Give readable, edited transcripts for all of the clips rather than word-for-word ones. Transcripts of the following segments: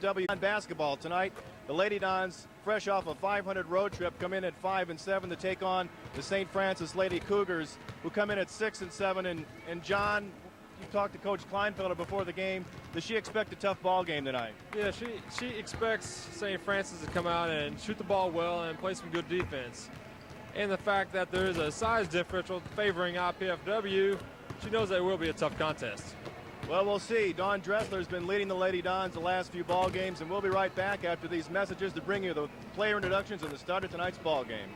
IPFW basketball tonight. The Lady Dons, fresh off a 500 road trip, come in at 5-7 to take on the St. Francis Lady Cougars, who come in at 6-7. And John, you talked to Coach Kleinfelder before the game. Does she expect a tough ball game tonight? Yeah, she expects St. Francis to come out and shoot the ball well and play some good defense. And the fact that there is a size differential favoring IPFW, she knows that it will be a tough contest. Well, we'll see. Dawn Dressler's been leading the Lady Dons the last few ball games, and we'll be right back after these messages to bring you the player introductions and the start of tonight's ball game.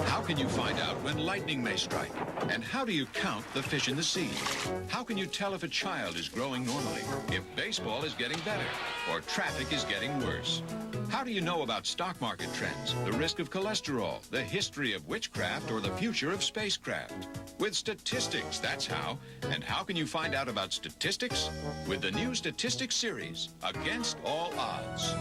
How can you find out when lightning may strike? And how do you count the fish in the sea? How can you tell if a child is growing normally, if baseball is getting better, or traffic is getting worse? How do you know about stock market trends, the risk of cholesterol, the history of witchcraft, or the future of spacecraft? With statistics, that's how. And how can you find out about statistics? With the new Statistics series, Against All Odds.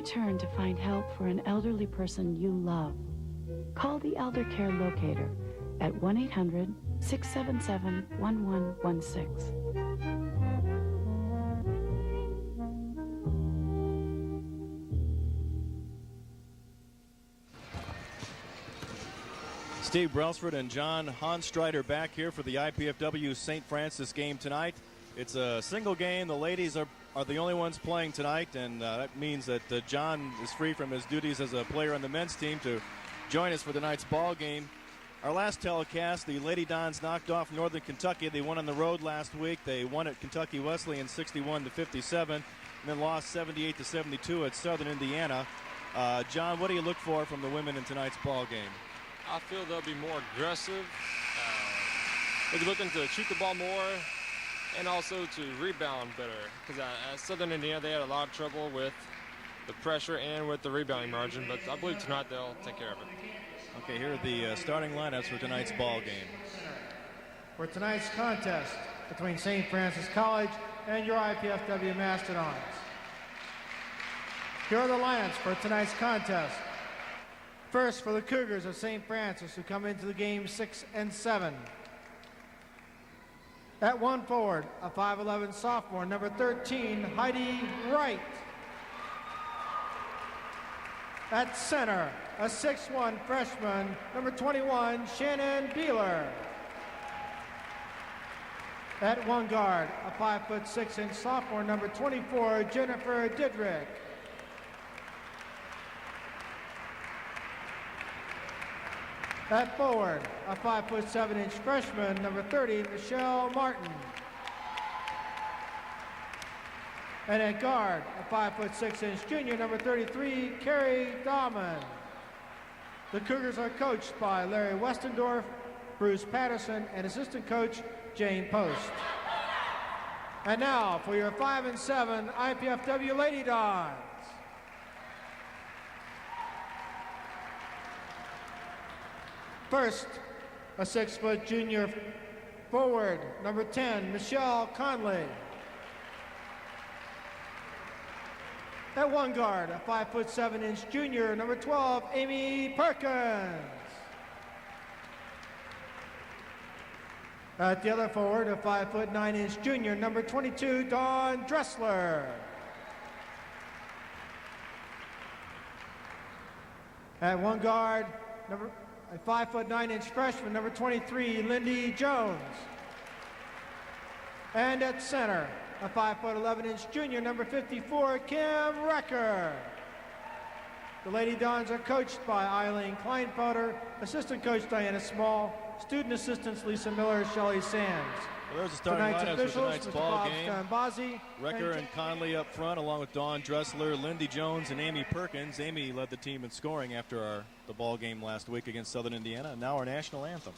Turn to find help for an elderly person you love. Call the Elder Care Locator at 1-800-677-1116. Steve Brailsford and John Honstreiter back here for the IPFW St. Francis game tonight. It's a single game. The ladies are the only ones playing tonight, and that means that John is free from his duties as a player on the men's team to join us for tonight's ball game. Our last telecast, the Lady Dons knocked off Northern Kentucky. They won on the road last week. They won at Kentucky Wesleyan 61-57, and then lost 78-72 at Southern Indiana. John, what do you look for from the women in tonight's ball game? I feel they'll be more aggressive. They'll be looking to shoot the ball more and also to rebound better. Because at Southern Indiana, they had a lot of trouble with the pressure and with the rebounding margin. But I believe tonight they'll take care of it. Okay, here are the starting lineups for tonight's ball game. For tonight's contest between St. Francis College and your IPFW Mastodons. Here are the lineups for tonight's contest. First, for the Cougars of St. Francis, who come into the game 6-7. At one forward, a 5'11" sophomore, number 13, Heidi Wright. At center, a 6'1" freshman, number 21, Shannon Beeler. At one guard, a 5'6" sophomore, number 24, Jennifer Didrick. At forward, a 5'7" freshman, number 30, Michelle Martin. And at guard, a 5'6" junior, number 33, Carrie Dahman. The Cougars are coached by Larry Westendorf, Bruce Patterson, and assistant coach Jane Post. And now for your 5-7 IPFW Lady Dons. First, a 6' junior Forward, number 10, Michelle Conley. At one guard, a 5'7" junior, number 12, Amy Perkins. At the other forward, a 5'9" junior, number 22, Dawn Dressler. At one guard, a 5'9" freshman, number 23, Lindy Jones. And at center, a 5'11" junior, number 54, Kim Recker. The Lady Dons are coached by Eileen Kleinfelder, assistant coach Diana Small, student assistants Lisa Miller, Shelley Sands. Well, there's a starting lineup for tonight's Mr. ball Bob game. Stambazi, Recker and Conley up front, along with Dawn Dressler, Lindy Jones, and Amy Perkins. Amy led the team in scoring after the ball game last week against Southern Indiana, and now our national anthem.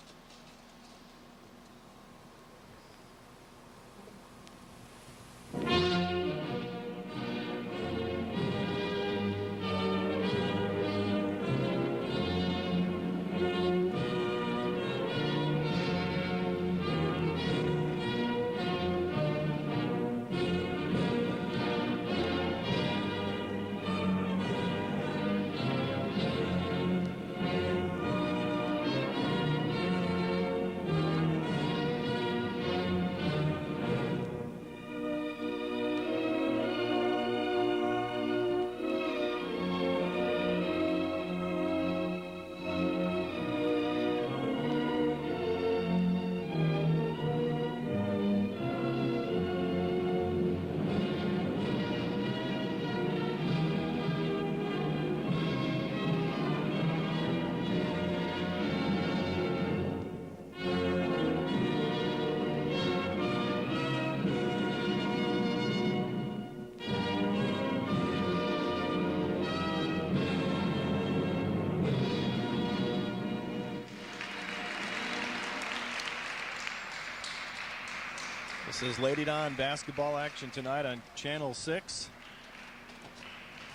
This is Lady Don basketball action tonight on Channel 6.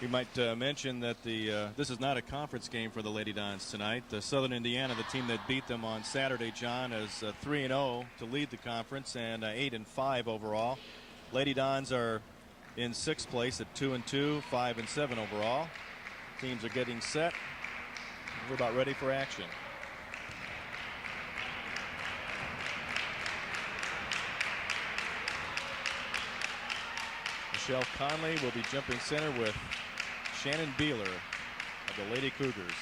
We might mention that this is not a conference game for the Lady Dons tonight. Southern Indiana, the team that beat them on Saturday, John, is 3-0 to lead the conference and 8-5 overall. Lady Dons are in 6th place at 2-2, 5-7 overall. Teams are getting set. We're about ready for action. Michelle Conley will be jumping center with Shannon Beeler of the Lady Cougars.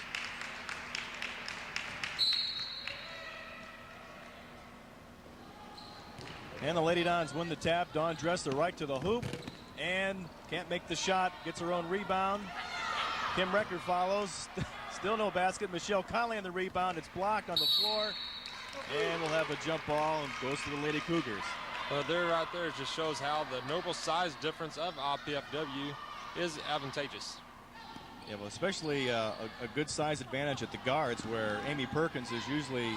And the Lady Dons win the tap. Dawn Dressler right to the hoop and can't make the shot. Gets her own rebound. Kim Recker follows. Still no basket. Michelle Conley on the rebound. It's blocked on the floor. And we'll have a jump ball and goes to the Lady Cougars. Well, there right there just shows how the noble size difference of IPFW is advantageous. Yeah, well, especially a good size advantage at the guards, where Amy Perkins has usually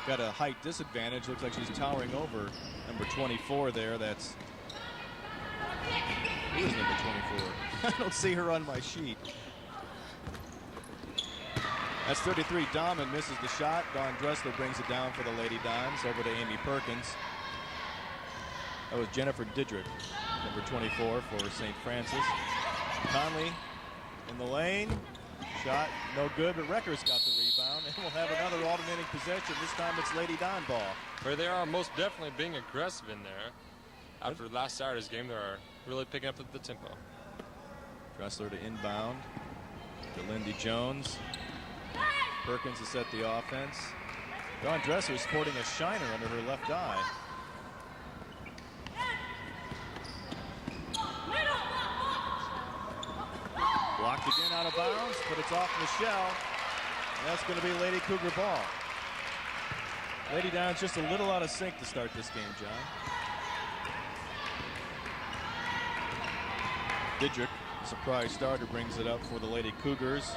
got a height disadvantage. Looks like she's towering over number 24 there. That's who is number 24? I don't see her on my sheet. That's 33. Dahman misses the shot. Dawn Dressler brings it down for the Lady Dons over to Amy Perkins. That was Jennifer Didrick, number 24 for St. Francis. Conley in the lane. Shot no good, but Recker's got the rebound. And we'll have another alternating possession. This time it's Lady Don ball. Where they are most definitely being aggressive in there. After last Saturday's game, they are really picking up the tempo. Dressler to inbound to Lindy Jones. Perkins to set the offense. Dawn Dressler sporting a shiner under her left eye. Blocked again out of bounds, but it's off Michelle. And that's going to be Lady Cougar ball. Lady Dons just a little out of sync to start this game, John. Didrick, surprise starter, brings it up for the Lady Cougars.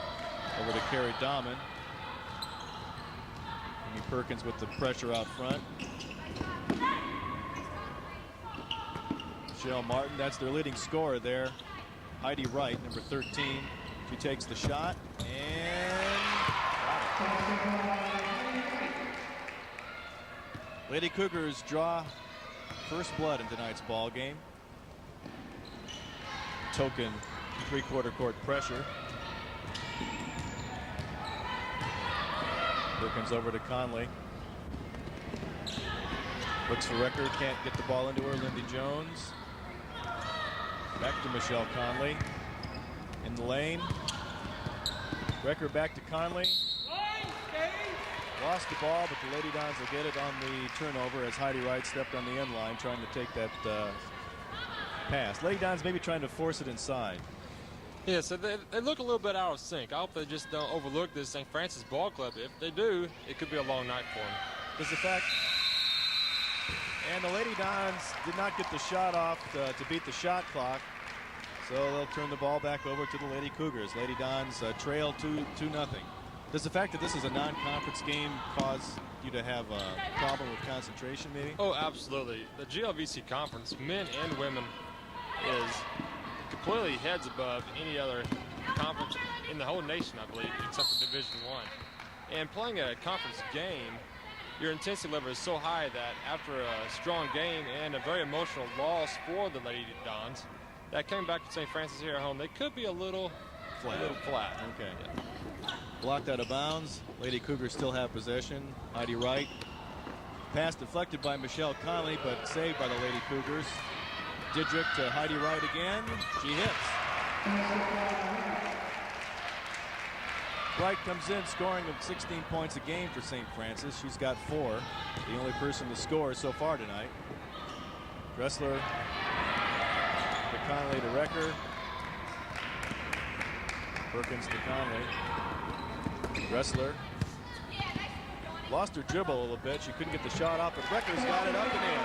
Over to Carrie Dahman. Amy Perkins with the pressure out front. Michelle Martin, that's their leading scorer there. Heidi Wright, number 13. She takes the shot and Lady Cougars draw first blood in tonight's ball game. Token three-quarter court pressure. Perkins over to Conley. Looks for Recker, can't get the ball into her. Lindy Jones. Back to Michelle Conley. In the lane. Recker back to Conley. Lost the ball, but the Lady Dons will get it on the turnover as Heidi Wright stepped on the end line trying to take that pass. Lady Dons maybe trying to force it inside. Yeah, so they look a little bit out of sync. I hope they just don't overlook this St. Francis Ball Club. If they do, it could be a long night for them. Does the fact... And the Lady Dons did not get the shot off to beat the shot clock. So they'll turn the ball back over to the Lady Cougars. Lady Dons trail 2-0. Does the fact that this is a non-conference game cause you to have a problem with concentration, maybe? Oh, absolutely. The GLVC conference, men and women, is completely heads above any other conference in the whole nation, I believe, except for Division I. And playing a conference game, your intensity level is so high that after a strong game and a very emotional loss for the Lady Dons, that coming back to St. Francis here at home, they could be a little flat. Okay. Yeah. Blocked out of bounds. Lady Cougars still have possession. Heidi Wright. Pass deflected by Michelle Conley, but saved by the Lady Cougars. Didrick to Heidi Wright again. She hits. Wright comes in scoring of 16 points a game for St. Francis. She's got 4. The only person to score so far tonight. Dressler to Conley to Recker. Perkins to Conley. Dressler lost her dribble a little bit. She couldn't get the shot off, but Recker's got it up and in.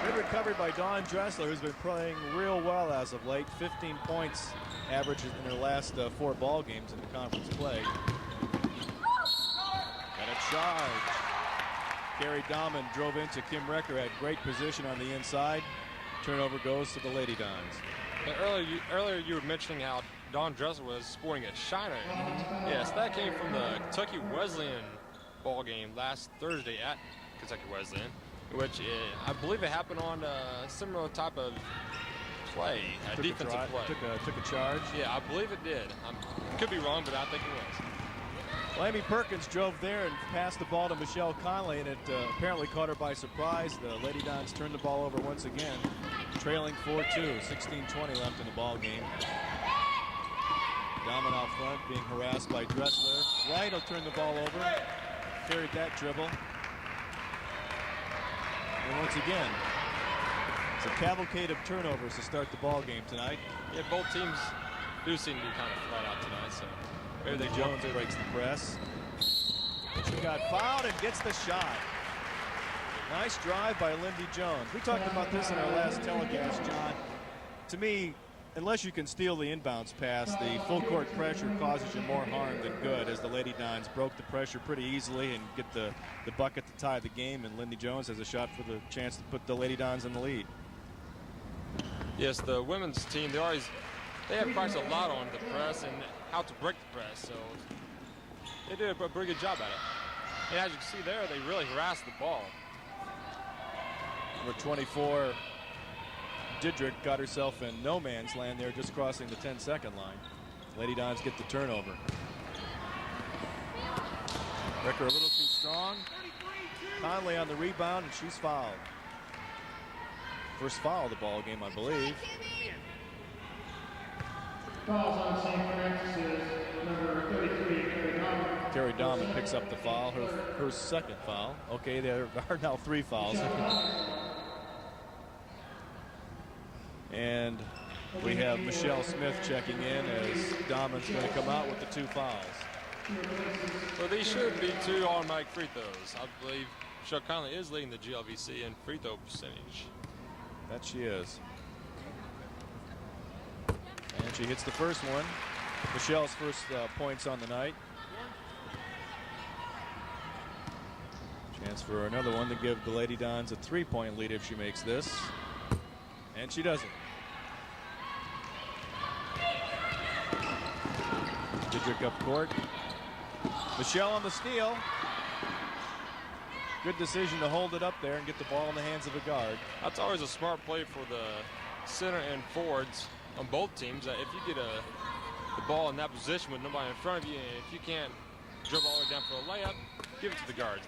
Good recovery by Dawn Dressler, who's been playing real well as of late. 15 points average in her last 4 ball games in the conference play. And a charge. Carrie Dahman drove into Kim Recker, had great position on the inside. Turnover goes to the Lady Dons. Earlier you were mentioning how Dawn Dressler was sporting a shiner. Yes, that came from the Kentucky Wesleyan ball game last Thursday at Kentucky Wesleyan, which I believe it happened on a similar type of play, a defensive play. Took a charge. Yeah, I believe it did. I could be wrong, but I think it was. Well, Amy Perkins drove there and passed the ball to Michelle Conley, and it apparently caught her by surprise. The Lady Dons turned the ball over once again, trailing 4-2, 16:20 left in the ball game. Dahman out front, being harassed by Dressler. Wright will turn the ball over. Carried that dribble. And once again, it's a cavalcade of turnovers to start the ball game tonight. Yeah, both teams do seem to be kind of flat out tonight, so Lindy Jones breaks the press. She got fouled and gets the shot. Nice drive by Lindy Jones. We talked about this in our last telecast, John. To me, unless you can steal the inbounds pass, the full court pressure causes you more harm than good, as the Lady Dons broke the pressure pretty easily and get the bucket to tie the game, and Lindy Jones has a shot for the chance to put the Lady Dons in the lead. Yes, the women's team, they have practiced a lot on the press and how to break the press, so they did a pretty good job at it. And as you can see there, they really harassed the ball. Number 24, Didrick got herself in no man's land there, just crossing the 10-second line. Lady Dons get the turnover. Recker a little too strong. Conley on the rebound, and she's fouled. First foul of the ball game, I believe. Fouls on St. Francis, number 33, Carrie Dahman. Carrie Dahman picks up the foul, her second foul. Okay, there are now 3 fouls. And we have Michelle Smith checking in as Dahman's going to come out with the 2 fouls. Well, these should be 2 automatic free throws. I believe Michelle Conley is leading the GLVC in free throw percentage. That she is. And she hits the first one. Michelle's first points on the night. Chance for another one to give the Lady Dons a 3-point lead if she makes this. And she doesn't. Didrick up court. Michelle on the steal. Good decision to hold it up there and get the ball in the hands of a guard. That's always a smart play for the center and forwards on both teams. If you get the ball in that position with nobody in front of you, and if you can't dribble all the way down for a layup, give it to the guards.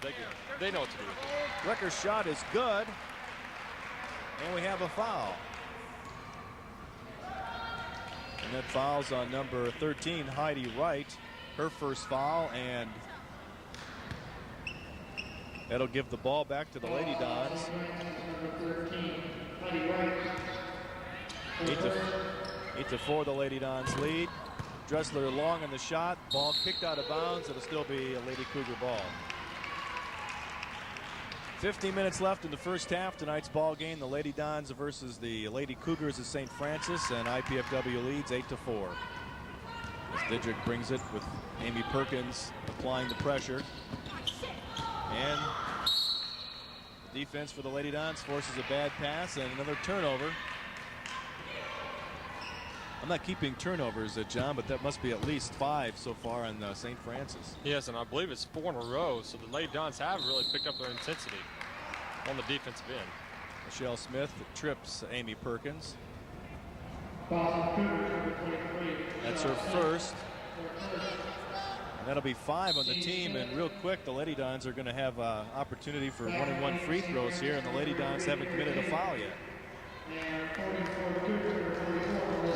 They know what to do with it. Recker's shot is good. And we have a foul. And that foul's on number 13, Heidi Wright. Her first foul, and that'll give the ball back to the Lady Dons. 8-4, the Lady Dons lead. Dressler long on the shot. Ball kicked out of bounds. It'll still be a Lady Cougar ball. 15 minutes left in the first half. Tonight's ball game, the Lady Dons versus the Lady Cougars of St. Francis, and IPFW leads 8-4. As Didrik brings it with Amy Perkins applying the pressure. And the defense for the Lady Dons forces a bad pass and another turnover. I'm not keeping turnovers, John, but that must be at least 5 so far on St. Francis. Yes, and I believe it's 4 in a row, so the Lady Dons have really picked up their intensity on the defensive end. Michelle Smith trips Amy Perkins. That's her first. And that'll be 5 on the team, and real quick, the Lady Dons are going to have opportunity for 1-and-1 free throws here, and the Lady Dons haven't committed a foul yet.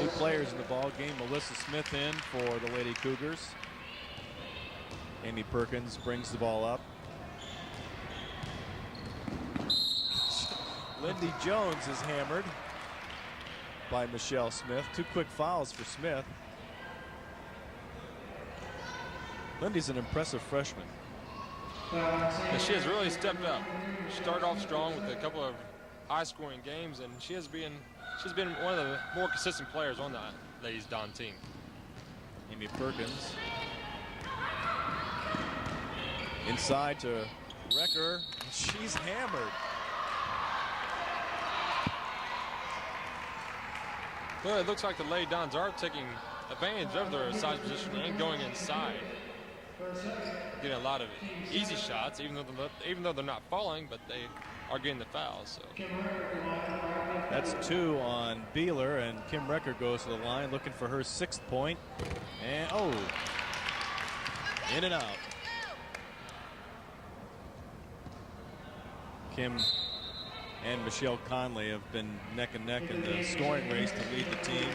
New players in the ball game. Melissa Smith in for the Lady Cougars. Amy Perkins brings the ball up. Lindy Jones is hammered by Michelle Smith. 2 quick fouls for Smith. Lindy's an impressive freshman. And she has really stepped up. She started off strong with a couple of high-scoring games, and she's been one of the more consistent players on that Ladies Don team. Amy Perkins inside to Recker. She's hammered. Well, it looks like the Lady Dons are taking advantage of their size position and going inside. Getting a lot of easy shots, even though they're not falling, but they are getting the fouls. So. That's 2 on Beeler, and Kim Recker goes to the line looking for her 6th point. And in and out. Kim and Michelle Conley have been neck and neck in the scoring race to lead the team.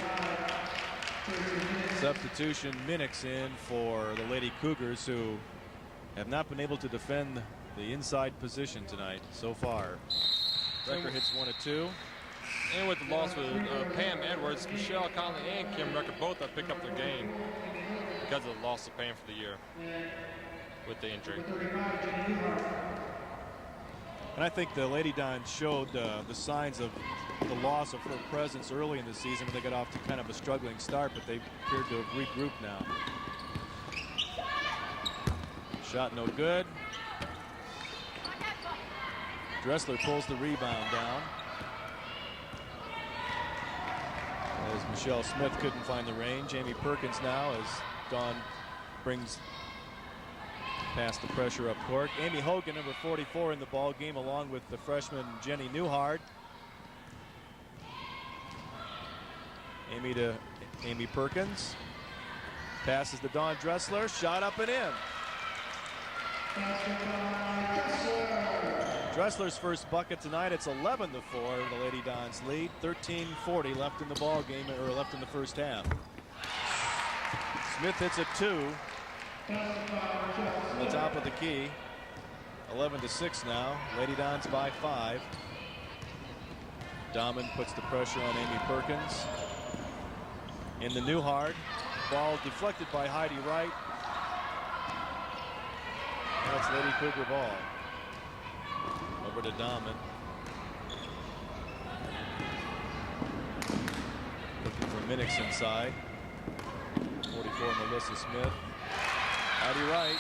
Substitution, Minix in for the Lady Cougars, who have not been able to defend the inside position tonight so far. Recker hits 1 of 2. And with the loss with Pam Edwards, Michelle Conley and Kim Recker both have picked up their game because of the loss of Pam for the year with the injury. And I think the Lady Dons showed the signs of the loss of her presence early in the season when they got off to kind of a struggling start, but they appear to have regrouped now. Shot no good. Dressler pulls the rebound down. As Michelle Smith couldn't find the range. Amy Perkins now as Dawn brings past the pressure up court. Amy Hogan, number 44 in the ball game, along with the freshman Jenny Newhart. Amy to Amy Perkins. Passes to Dawn Dressler. Shot up and in. Dressler's first bucket tonight. It's 11-4. The Lady Dons lead. 13:40 left in the ball game, or left in the first half. Smith hits a 2 on the top of the key. 11-6 now. Lady Dons by 5. Dahman puts the pressure on Amy Perkins. In the Newhart. Ball deflected by Heidi Wright. That's Lady Cougar ball. Over to Dahman. Looking for Minix inside. 44, Melissa Smith. Heidi Wright.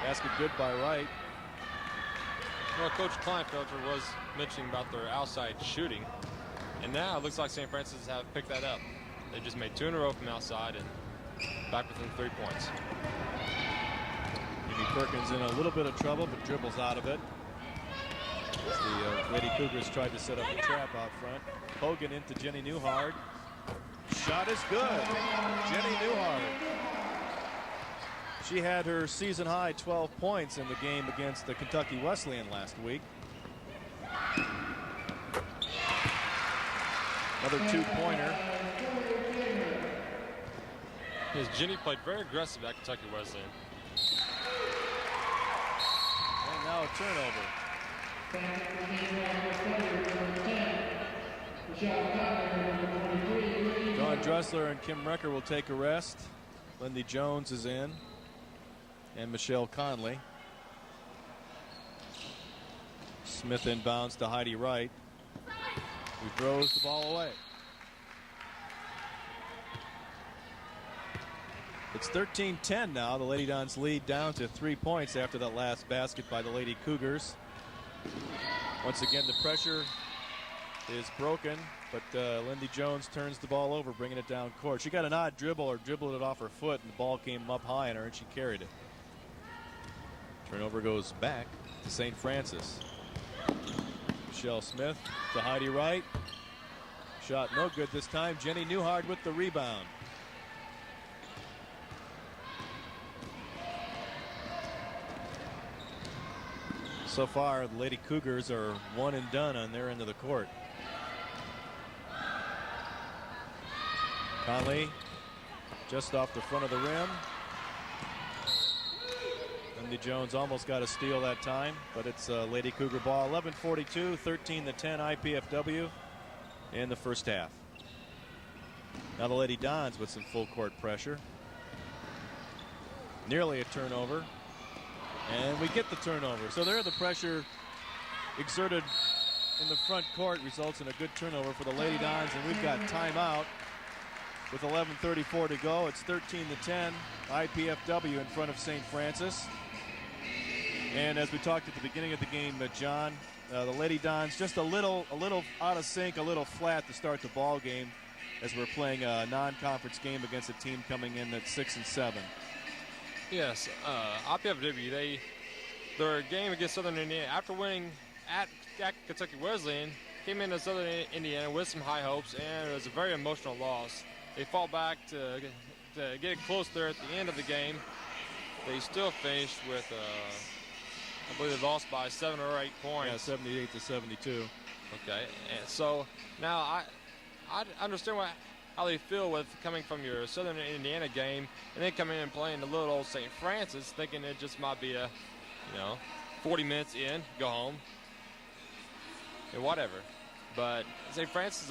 Basket good by Wright. Well, Coach Kleinfelter was mentioning about their outside shooting, and now it looks like St. Francis have picked that up. They just made 2 in a row from outside and back within 3 points. Amy Perkins in a little bit of trouble, but dribbles out of it. As the Lady Cougars tried to set up a trap out front. Hogan into Jenny Newhard. Shot is good. Jenny Newhard. She had her season high 12 points in the game against the Kentucky Wesleyan last week. Another two-pointer. Yes, Jenny played very aggressive at Kentucky Wesleyan. And now a turnover. Dawn Dressler and Kim Recker will take a rest. Lindy Jones is in. And Michelle Conley. Smith inbounds to Heidi Wright, who throws the ball away. It's 13-10 now. The Lady Dons lead down to 3 points after that last basket by the Lady Cougars. Once again, the pressure is broken, but Lindy Jones turns the ball over, bringing it down court. She got an odd dribble or dribbled it off her foot, and the ball came up high on her, and she carried it. Turnover goes back to St. Francis. Michelle Smith to Heidi Wright. Shot no good this time. Jenny Newhard with the rebound. So far, the Lady Cougars are one and done on their end of the court. Conley just off the front of the rim. Lindy Jones almost got a steal that time, but it's Lady Cougar ball. 11:42, 13-10 IPFW in the first half. Now the Lady Dons with some full court pressure. Nearly a turnover. And we get the turnover. So there the pressure exerted in the front court results in a good turnover for the Lady Dons, and we've got timeout with 11:34 to go. It's 13-10 IPFW in front of St. Francis. And as we talked at the beginning of the game, John, the Lady Dons just a little out of sync, a little flat to start the ball game as we're playing a non-conference game against a team coming in at 6-7. Yes, IPFW, their game against Southern Indiana, after winning at Kentucky Wesleyan, came into Southern Indiana with some high hopes, and it was a very emotional loss. They fought back to get it close there at the end of the game. They still finished with, I believe they lost by 7 or 8 points. Yeah, 78-72. Okay, and so now I understand how they feel with coming from your Southern Indiana game and then coming in and playing the little old St. Francis, thinking it just might be a, 40 minutes in, go home, and whatever. But St. Francis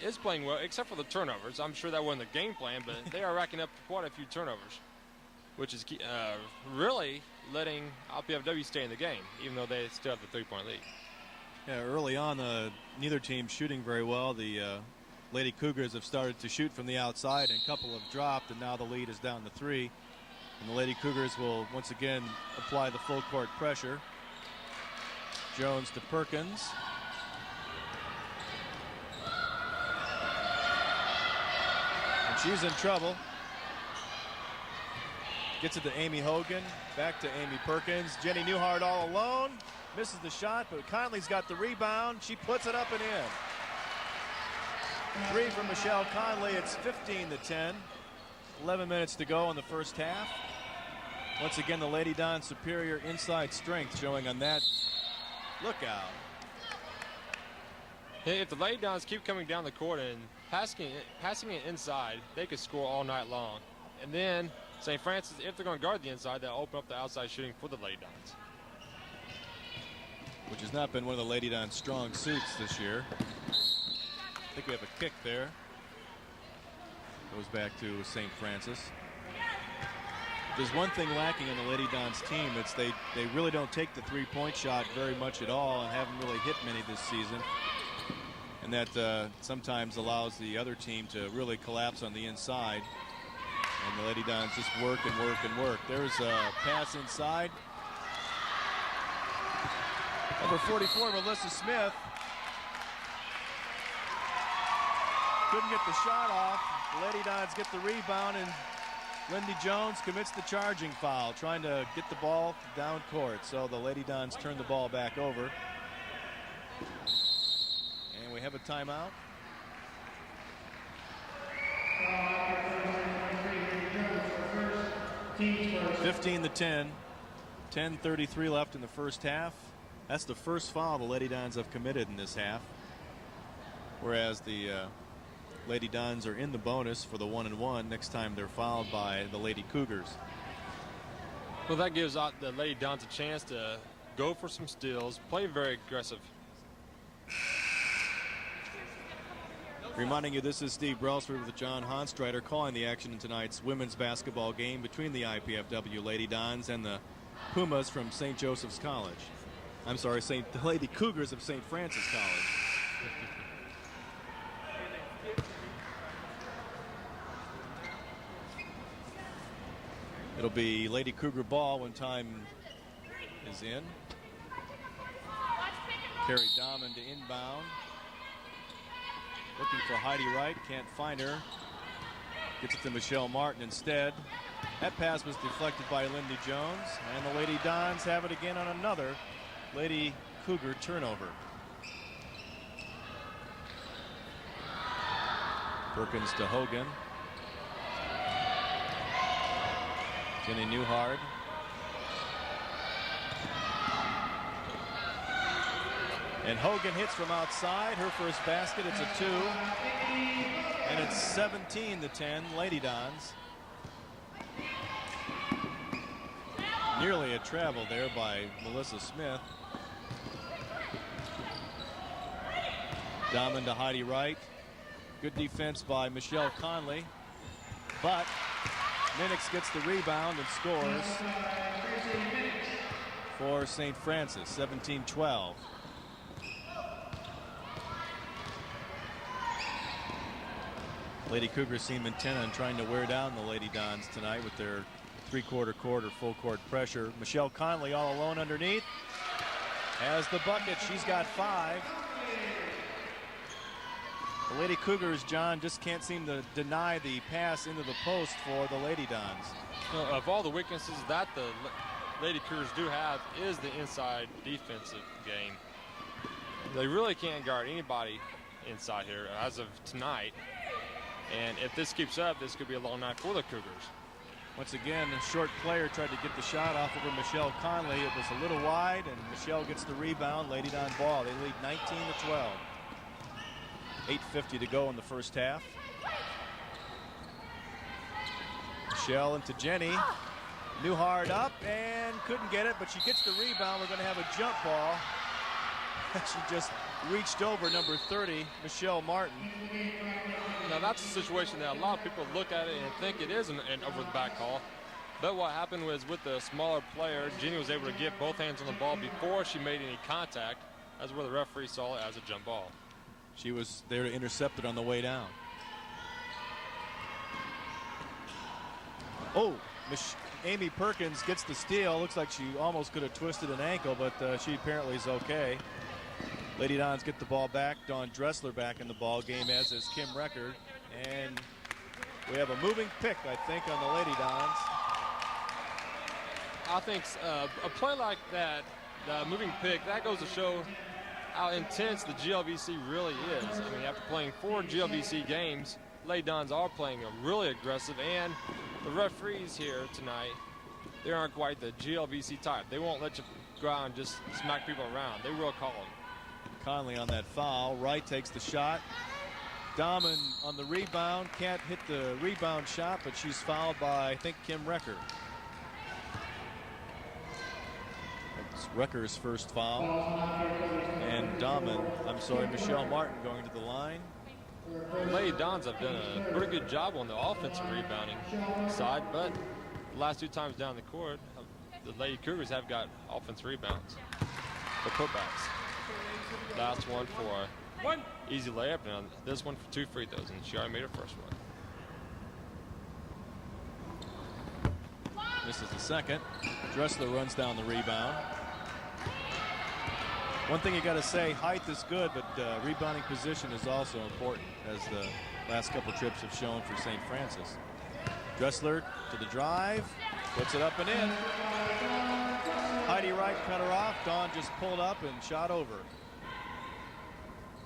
is playing well, except for the turnovers. I'm sure that wasn't the game plan, but they are racking up quite a few turnovers, which is really letting IPFW stay in the game, even though they still have the 3-point lead. Yeah, early on, neither team shooting very well. The Lady Cougars have started to shoot from the outside, and a couple have dropped, and now the lead is down to 3. And the Lady Cougars will once again apply the full court pressure. Jones to Perkins. And she's in trouble. Gets it to Amy Hogan. Back to Amy Perkins. Jenny Newhard all alone. Misses the shot, but Conley's got the rebound. She puts it up and in. 3 from Michelle Conley. It's 15-10. 11 minutes to go in the first half. Once again, the Lady Dons superior inside strength showing on that lookout. Hey, if the Lady Dons keep coming down the court and passing it inside, they could score all night long. And then St. Francis, if they're going to guard the inside, they'll open up the outside shooting for the Lady Dons. Which has not been one of the Lady Dons' strong suits this year. I think we have a kick there. Goes back to St. Francis. There's one thing lacking in the Lady Dons team. It's they really don't take the three-point shot very much at all and haven't really hit many this season. And that sometimes allows the other team to really collapse on the inside. And the Lady Dons just work and work and work. There's a pass inside. Number 44, Melissa Smith. Couldn't get the shot off. The Lady Dons get the rebound, and Lindy Jones commits the charging foul, trying to get the ball down court. So the Lady Dons turn the ball back over. And we have a timeout. 15-10. 10:33 left in the first half. That's the first foul the Lady Dons have committed in this half. Whereas the Lady Dons are in the bonus for the 1-and-1 next time they're fouled by the Lady Cougars. Well, that gives the Lady Dons a chance to go for some steals, play very aggressive. Reminding you, this is Steve Brailsford with John Honstreiter calling the action in tonight's women's basketball game between the IPFW Lady Dons and the Pumas from St. Joseph's College. I'm sorry, the Lady Cougars of St. Francis College. It'll be Lady Cougar ball when time is in. Carrie Dahman to inbound. Looking for Heidi Wright, can't find her. Gets it to Michelle Martin instead. That pass was deflected by Lindy Jones, and the Lady Dons have it again on another Lady Cougar turnover. Perkins to Hogan. Jenny Newhard. And Hogan hits from outside. Her first basket. It's a 2. And it's 17-10, Lady Dons. Nearly a travel there by Melissa Smith. Dahman to Heidi Wright. Good defense by Michelle Conley. But Minix gets the rebound and scores for St. Francis, 17-12. Lady Cougars seem intent on trying to wear down the Lady Dons tonight with their three-quarter court or full court pressure. Michelle Conley all alone underneath. Has the bucket. She's got 5. The Lady Cougars, John, just can't seem to deny the pass into the post for the Lady Dons. Well, of all the weaknesses that the Lady Cougars do have is the inside defensive game. They really can't guard anybody inside here as of tonight. And if this keeps up, this could be a long night for the Cougars. Once again, a short player tried to get the shot off over Michelle Conley. It was a little wide, and Michelle gets the rebound. Lady Don ball. They lead 19-12. 8:50 to go in the first half. Michelle into Jenny. Newhard up and couldn't get it, but she gets the rebound. We're going to have a jump ball. She just reached over number 30, Michelle Martin. Now that's a situation that a lot of people look at it and think it is an over-the-back call. But what happened was with the smaller player, Jenny was able to get both hands on the ball before she made any contact. That's where the referee saw it as a jump ball. She was there to intercept it on the way down. Oh, Amy Perkins gets the steal. Looks like she almost could have twisted an ankle, but she apparently is okay. Lady Dons get the ball back. Dawn Dressler back in the ball game, as is Kim Record. And we have a moving pick, I think, on the Lady Dons. I think a play like that, the moving pick, that goes to show how intense the GLVC really is. I mean, after playing 4 GLVC games, Lady Dons are playing a really aggressive, and the referees here tonight, they aren't quite the GLVC type. They won't let you go out and just smack people around. They will call them. Conley on that foul. Wright takes the shot. Dahman on the rebound. Can't hit the rebound shot, but she's fouled by, I think, Kim Recker. It's Recker's first foul. And Michelle Martin going to the line. Lady Dons have done a pretty good job on the offensive rebounding side, but the last 2 times down the court, the Lady Cougars have got offensive rebounds. The putbacks. Last one for easy layup, and this one for 2 free throws, and she already made her first one. Misses the second. Dressler runs down the rebound. One thing you got to say, height is good, but rebounding position is also important, as the last couple trips have shown for St. Francis. Dressler to the drive, puts it up and in. Heidi Wright cut her off. Dawn just pulled up and shot over.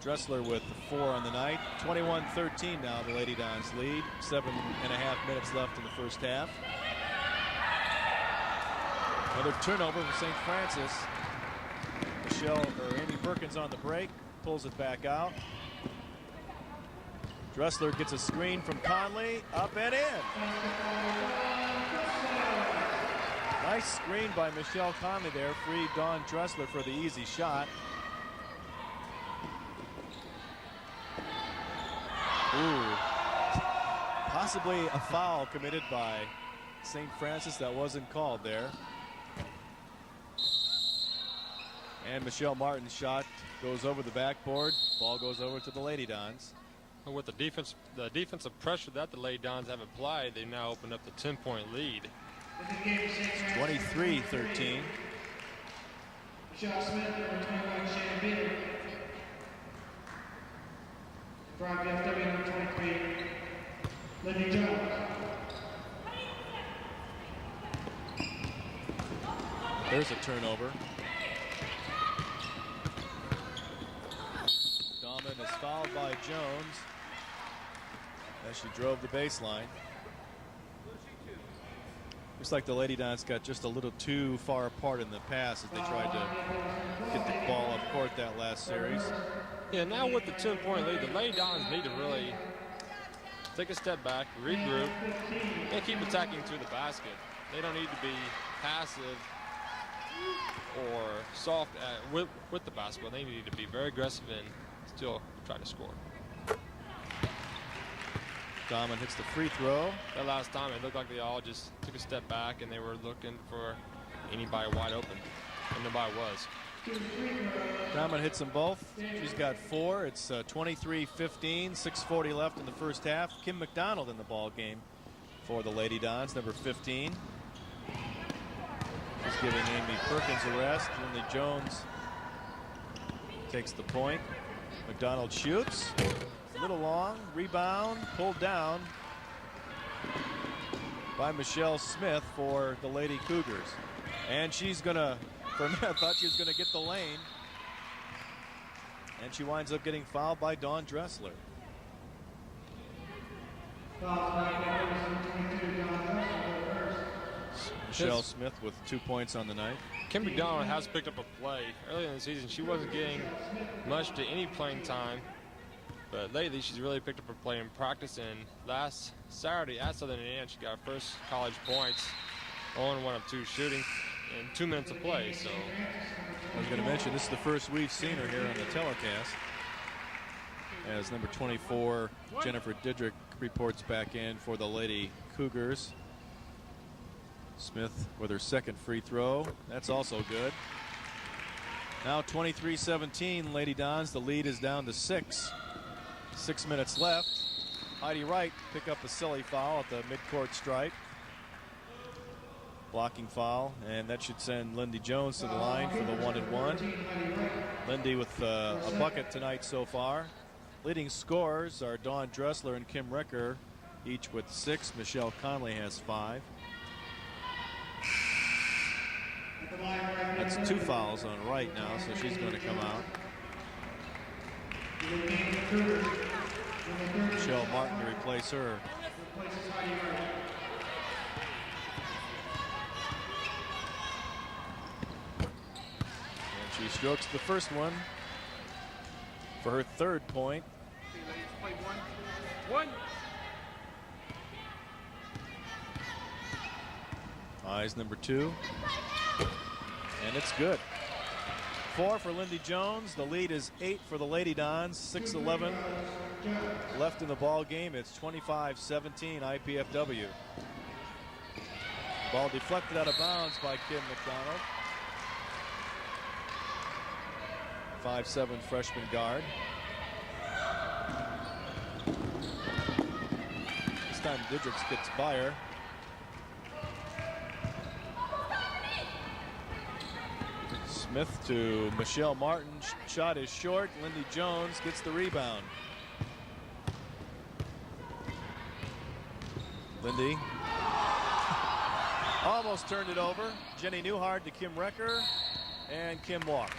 Dressler with 4 on the night. 21-13 now, the Lady Dons lead. 7.5 minutes left in the first half. Another turnover for St. Francis. Amy Perkins on the break, pulls it back out. Dressler gets a screen from Conley, up and in. Nice screen by Michelle Conley there, freed Dawn Dressler for the easy shot. Ooh, possibly a foul committed by St. Francis that wasn't called there. And Michelle Martin's shot goes over the backboard. Ball goes over to the Lady Dons. With the defensive pressure that the Lady Dons have applied, they now open up the 10-point lead. 23-13. Michelle Smith, number 21, Shannon Beaver. For IPFW, number 23, Lindy Jones. There's a turnover. Dahman is fouled by Jones as she drove the baseline. Looks like the Lady Dons got just a little too far apart in the pass as they tried to get the ball up court that last series. Yeah, now with the 10-point lead, the Lady Dons need to really take a step back, regroup, and keep attacking to the basket. They don't need to be passive or soft with the basketball. They need to be very aggressive and still try to score. Dahman hits the free throw. That last time, it looked like they all just took a step back and they were looking for anybody wide open, and nobody was. Dahman hits them both. She's got 4. It's 23-15, 6:40 left in the first half. Kim McDonald in the ball game for the Lady Dons, number 15. She's giving Amy Perkins a rest. Lindy Jones takes the point. McDonald shoots. A little long. Rebound. Pulled down by Michelle Smith for the Lady Cougars. And she's going to, for a minute, I thought she was going to get the lane. And she winds up getting fouled by Dawn Dressler. Michelle Smith with 2 points on the night. Kim McDonald has picked up a play. Earlier in the season, she wasn't getting much to any playing time. But lately, she's really picked up her play in practice. And last Saturday at Southern Indiana, she got her first college points. 0-1 of 2 shooting in 2 minutes of play. So I was going to mention, this is the first we've seen her here on the telecast. As number 24, Jennifer Didrick, reports back in for the Lady Cougars. Smith with her second free throw. That's also good. Now 23-17, Lady Dons. The lead is down to 6. 6 minutes left. Heidi Wright pick up a silly foul at the midcourt stripe. Blocking foul, and that should send Lindy Jones to the line for the 1-and-1. Lindy with a bucket tonight so far. Leading scorers are Dawn Dressler and Kim Ricker, each with 6. Michelle Conley has 5. That's 2 fouls on Wright now, so she's going to come out. Michelle Martin to replace her. And she strokes the first one for her 3rd point. Eyes number 2. And it's good. 4 for Lindy Jones. The lead is 8 for the Lady Dons. 6:11 left in the ball game. It's 25-17 IPFW. Ball deflected out of bounds by Kim McDonald. 5'7" freshman guard. This time Didricks gets by her. Smith to Michelle Martin. Shot is short. Lindy Jones gets the rebound. Lindy Almost turned it over. Jenny Newhart to Kim Recker, and Kim walked.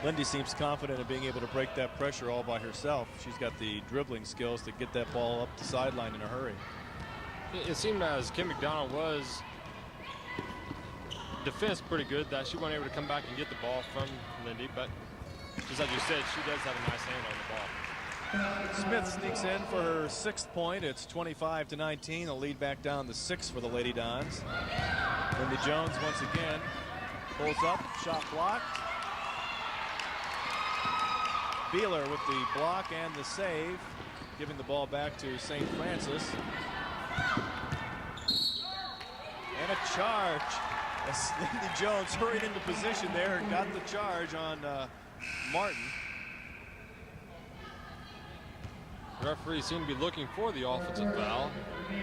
Lindy seems confident in being able to break that pressure all by herself. She's got the dribbling skills to get that ball up the sideline in a hurry. It seemed as Kim McDonald was defense pretty good, that she wasn't able to come back and get the ball from Lindy, but just as you said, she does have a nice hand on the ball. Smith sneaks in for her 6th point. It's 25-19. A lead back down to 6 for the Lady Dons. Lindy Jones once again pulls up, shot blocked. Beeler with the block and the save, giving the ball back to St. Francis. And a charge. As Lindy Jones hurried into position there and got the charge on Martin. The referee seemed to be looking for the offensive foul.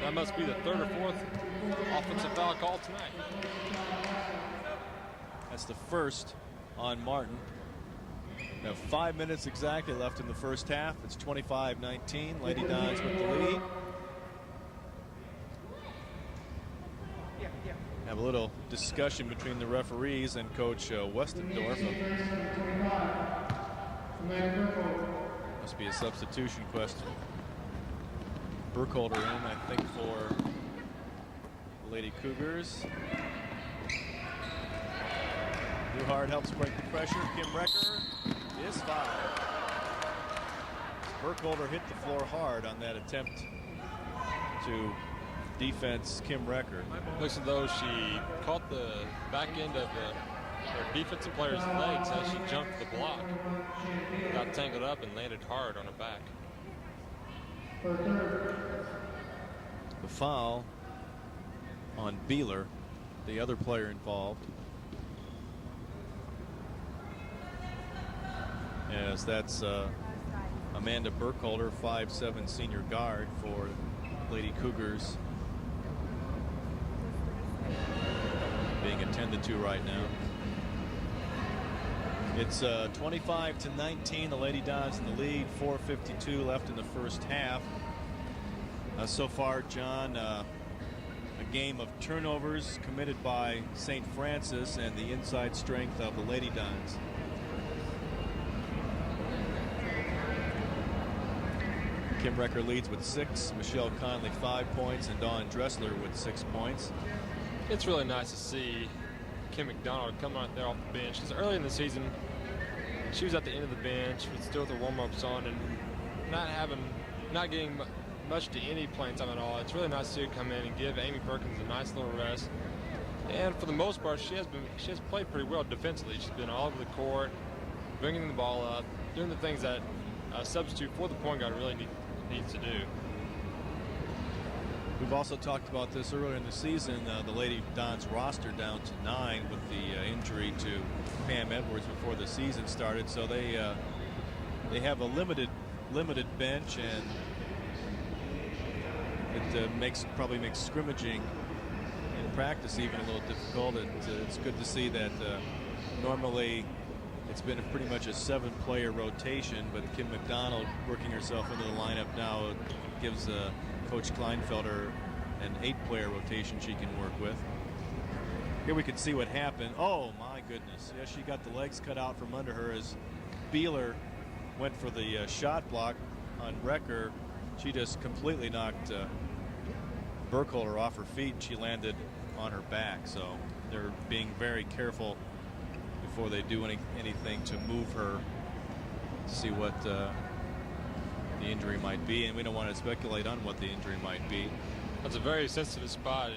That must be the 3rd or 4th offensive foul called tonight. That's the 1st on Martin. We have 5 minutes exactly left in the first half. It's 25-19. Lady Dons with the lead. Have a little discussion between the referees and Coach Westendorf. Must be a substitution question. Burkholder in, I think, for the Lady Cougars. Newhart helps break the pressure. Kim Recker is fouled. Burkholder hit the floor hard on that attempt to defense Kim Recker. Looks as though she caught the back end of her defensive player's legs as she jumped the block. Got tangled up and landed hard on her back. The foul on Beeler, the other player involved. As that's Amanda Burkholder, 5'7" senior guard for Lady Cougars, being attended to right now. It's 25-19. The Lady Dons in the lead. 4:52 left in the first half. So far, John, a game of turnovers committed by St. Francis and the inside strength of the Lady Dons. Kim Recker leads with 6. Michelle Conley 5 points, and Dawn Dressler with 6 points. It's really nice to see Kim McDonald come out there off the bench, because early in the season she was at the end of the bench, but still with her warm-ups on and not getting much to any playing time at all. It's really nice to see her come in and give Amy Perkins a nice little rest. And for the most part, she has played pretty well defensively. She's been all over the court, bringing the ball up, doing the things that a substitute for the point guard really needs to do. We've also talked about this earlier in the season. The Lady Dons roster down to 9 with the injury to Pam Edwards before the season started. So they have a limited bench, and it probably makes scrimmaging in practice even a little difficult. It's good to see that normally it's been pretty much a 7-player rotation, but Kim McDonald working herself into the lineup now gives Coach Kleinfelder an 8-player rotation she can work with. Here we can see what happened. Oh my goodness. Yeah, she got the legs cut out from under her as Beeler went for the shot block on Recker. She just completely knocked Burkholder off her feet, and she landed on her back. So they're being very careful before they do anything to move her to see what the injury might be, and we don't want to speculate on what the injury might be. That's a very sensitive spot,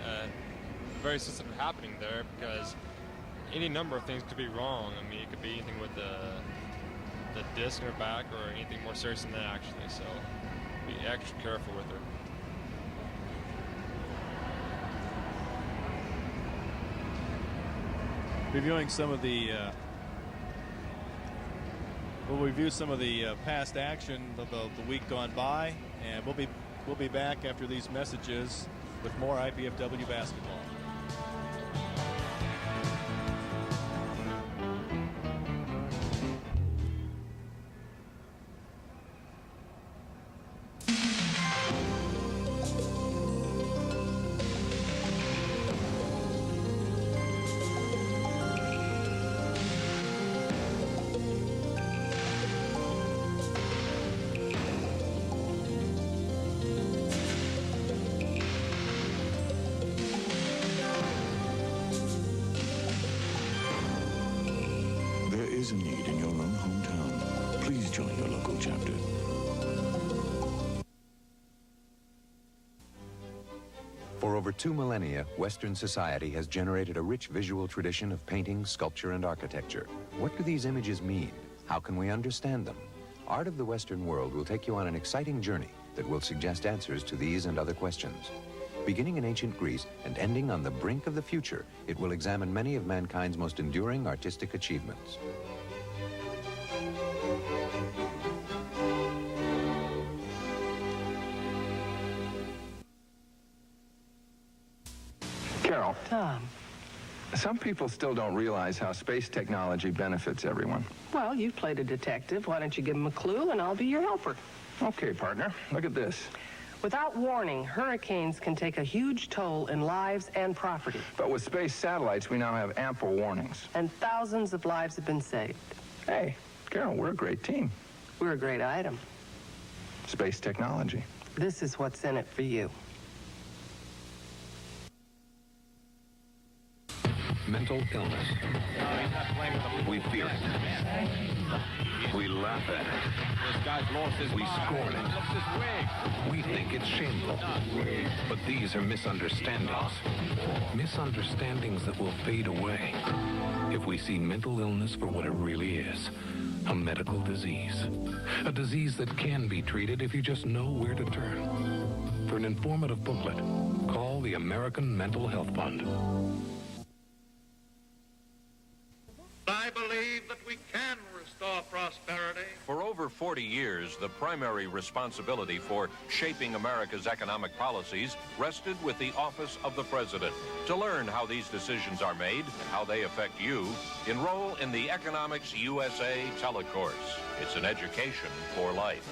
and very sensitive happening there, because any number of things could be wrong. I mean, it could be anything with the disc in her back or anything more serious than that, actually. So be extra careful with her. Reviewing some of the we'll review some of the past action of the week gone by, and we'll be back after these messages with more IPFW basketball. always a need in your own hometown. Please join your local chapter. For over 2 millennia, Western society has generated a rich visual tradition of painting, sculpture, and architecture. What do these images mean? How can we understand them? Art of the Western world will take you on an exciting journey that will suggest answers to these and other questions. Beginning in ancient Greece and ending on the brink of the future, it will examine many of mankind's most enduring artistic achievements. Carol. Tom. Some people still don't realize how space technology benefits everyone. Well, you've played a detective. Why don't you give him a clue and I'll be your helper? Okay, partner. Look at this. Without warning, hurricanes can take a huge toll in lives and property. But with space satellites, we now have ample warnings. And thousands of lives have been saved. Hey, Carol, we're a great team. We're a great item. Space technology. This is what's in it for you. Mental illness. We fear it. We laugh at it. We scorn it. We think it's shameful. But these are misunderstandings. Misunderstandings that will fade away if we see mental illness for what it really is. A medical disease. A disease that can be treated if you just know where to turn. For an informative booklet, call the American Mental Health Fund. I believe that we can restore prosperity. For over 40 years, the primary responsibility for shaping America's economic policies rested with the office of the president. To learn how these decisions are made and how they affect you, enroll in the Economics USA telecourse. It's an education for life.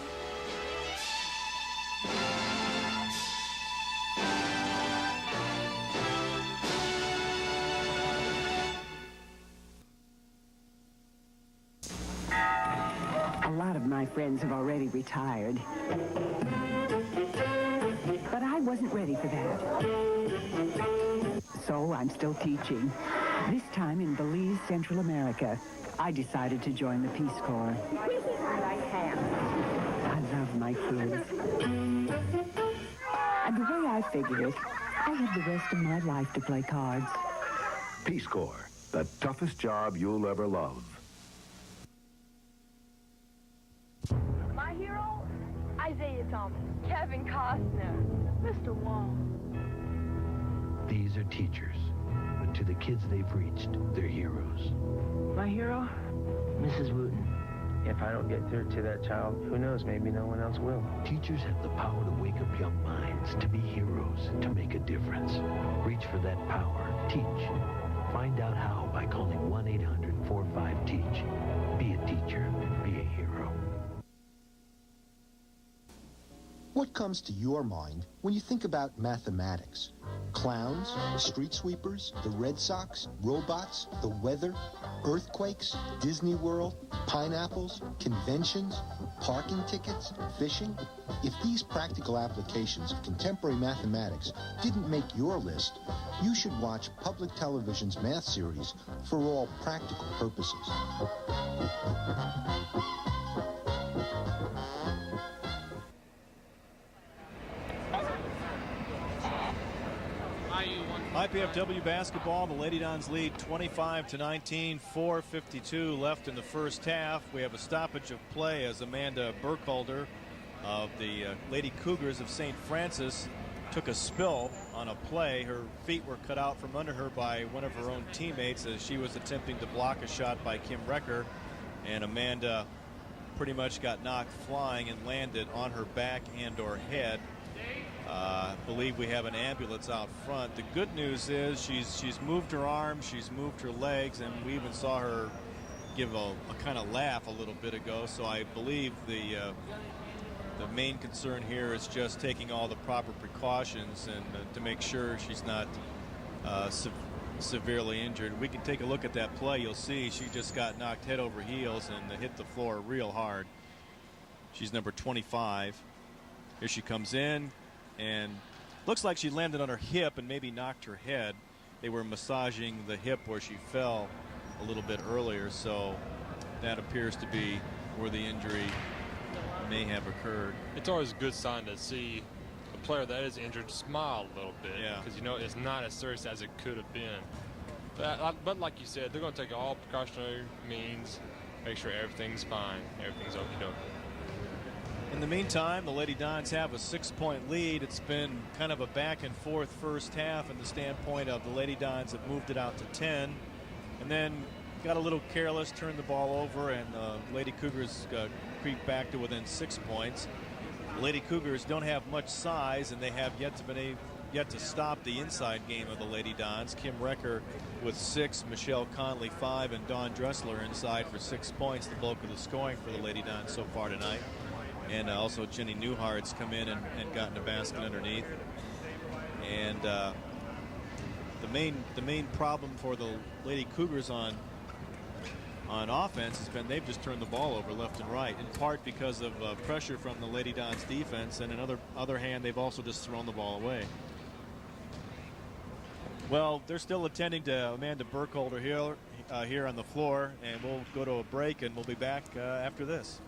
A lot of my friends have already retired. But I wasn't ready for that. So I'm still teaching. This time in Belize, Central America. I decided to join the Peace Corps. I love my kids. And the way I figure it, I have the rest of my life to play cards. Peace Corps, the toughest job you'll ever love. My hero? Isaiah Thomas, Kevin Costner, Mr. Wong. These are teachers, but to the kids they've reached, they're heroes. My hero? Mrs. Wooten. If I don't get through to that child, who knows, maybe no one else will. Teachers have the power to wake up young minds, to be heroes, to make a difference. Reach for that power. Teach. Find out how by calling 1-800-45-TEACH. Be a teacher. Be a hero. What comes to your mind when you think about mathematics? Clowns, street sweepers, the Red Sox, robots, the weather, earthquakes, Disney World, pineapples, conventions, parking tickets, fishing? If these practical applications of contemporary mathematics didn't make your list, you should watch public television's math series For All Practical Purposes. IPFW basketball, the Lady Dons lead 25-19, 4:52 left in the first half. We have a stoppage of play as Amanda Burkholder of the Lady Cougars of St. Francis took a spill on a play. Her feet were cut out from under her by one of her own teammates as she was attempting to block a shot by Kim Recker, and Amanda pretty much got knocked flying and landed on her back and or head. I believe we have an ambulance out front. The good news is she's moved her arms, she's moved her legs, and we even saw her give a kind of laugh a little bit ago. So I believe the main concern here is just taking all the proper precautions and to make sure she's not severely injured. We can take a look at that play. You'll see she just got knocked head over heels and hit the floor real hard. She's number 25. Here she comes in. And looks like she landed on her hip and maybe knocked her head. They were massaging the hip where she fell a little bit earlier, so that appears to be where the injury may have occurred. It's always a good sign to see a player that is injured smile a little bit, because you know it's not as serious as it could have been. But like you said, they're going to take all precautionary means, make sure everything's fine, everything's okie dokie. In the meantime, the Lady Dons have a 6-point lead. It's been kind of a back and forth first half in the standpoint of the Lady Dons have moved it out to 10 and then got a little careless, turned the ball over, and Lady Cougars creep back to within 6 points. The Lady Cougars don't have much size, and they have yet to stop the inside game of the Lady Dons. Kim Recker with 6, Michelle Conley 5, and Dawn Dressler inside for 6 points, the bulk of the scoring for the Lady Dons so far tonight. And also Jenny Newhart's come in and gotten a basket underneath. And the main problem for the Lady Cougars on offense has been they've just turned the ball over left and right, in part because of pressure from the Lady Dons defense, and on other hand, they've also just thrown the ball away. Well, they're still attending to Amanda Burkholder here on the floor, and we'll go to a break, and we'll be back after this.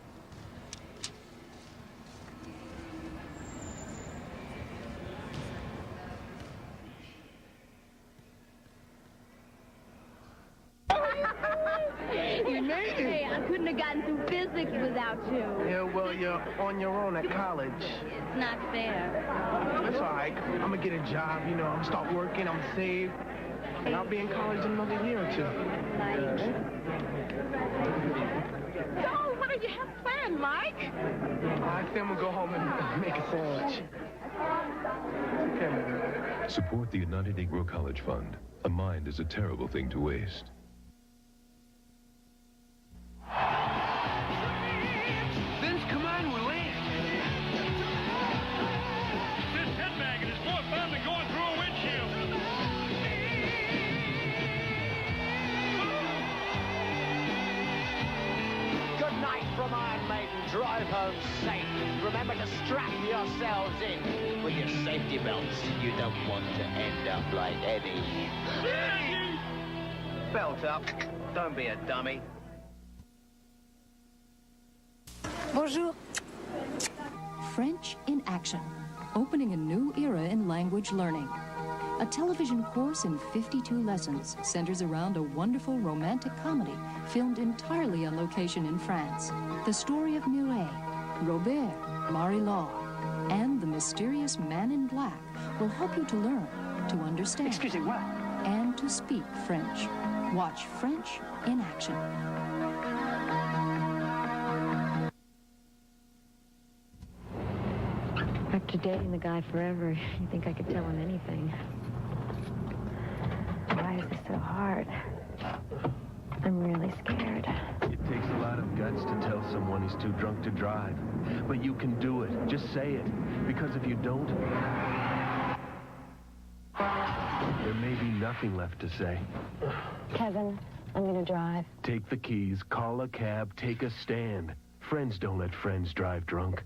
You made it. Hey, I couldn't have gotten through physics without you. Yeah, well, you're on your own at college. It's not fair. That's all right. I'm going to get a job, you know, start working, I'm saved, and I'll be in college in another year or two. So, what do you have planned, Mike? I think I'm going to go home and make a sandwich. Okay. Support the United Negro College Fund. A mind is a terrible thing to waste. Vince, come on, we're late. This headbanging is more fun than going through a windshield. Good night from Iron Maiden. Drive home safe. Remember to strap yourselves in with your safety belts. You don't want to end up like Eddie. Belt up. Don't be a dummy. Bonjour. French in Action, opening a new era in language learning. A television course in 52 lessons centers around a wonderful romantic comedy filmed entirely on location in France. The story of Mireille, Robert, Marie-Laure, and the mysterious man in black will help you to learn, to understand, and to speak French. Watch French in Action. After dating the guy forever, you think I could tell him anything. Why is this so hard? I'm really scared. It takes a lot of guts to tell someone he's too drunk to drive. But you can do it. Just say it. Because if you don't, there may be nothing left to say. Kevin, I'm gonna drive. Take the keys, call a cab, take a stand. Friends don't let friends drive drunk.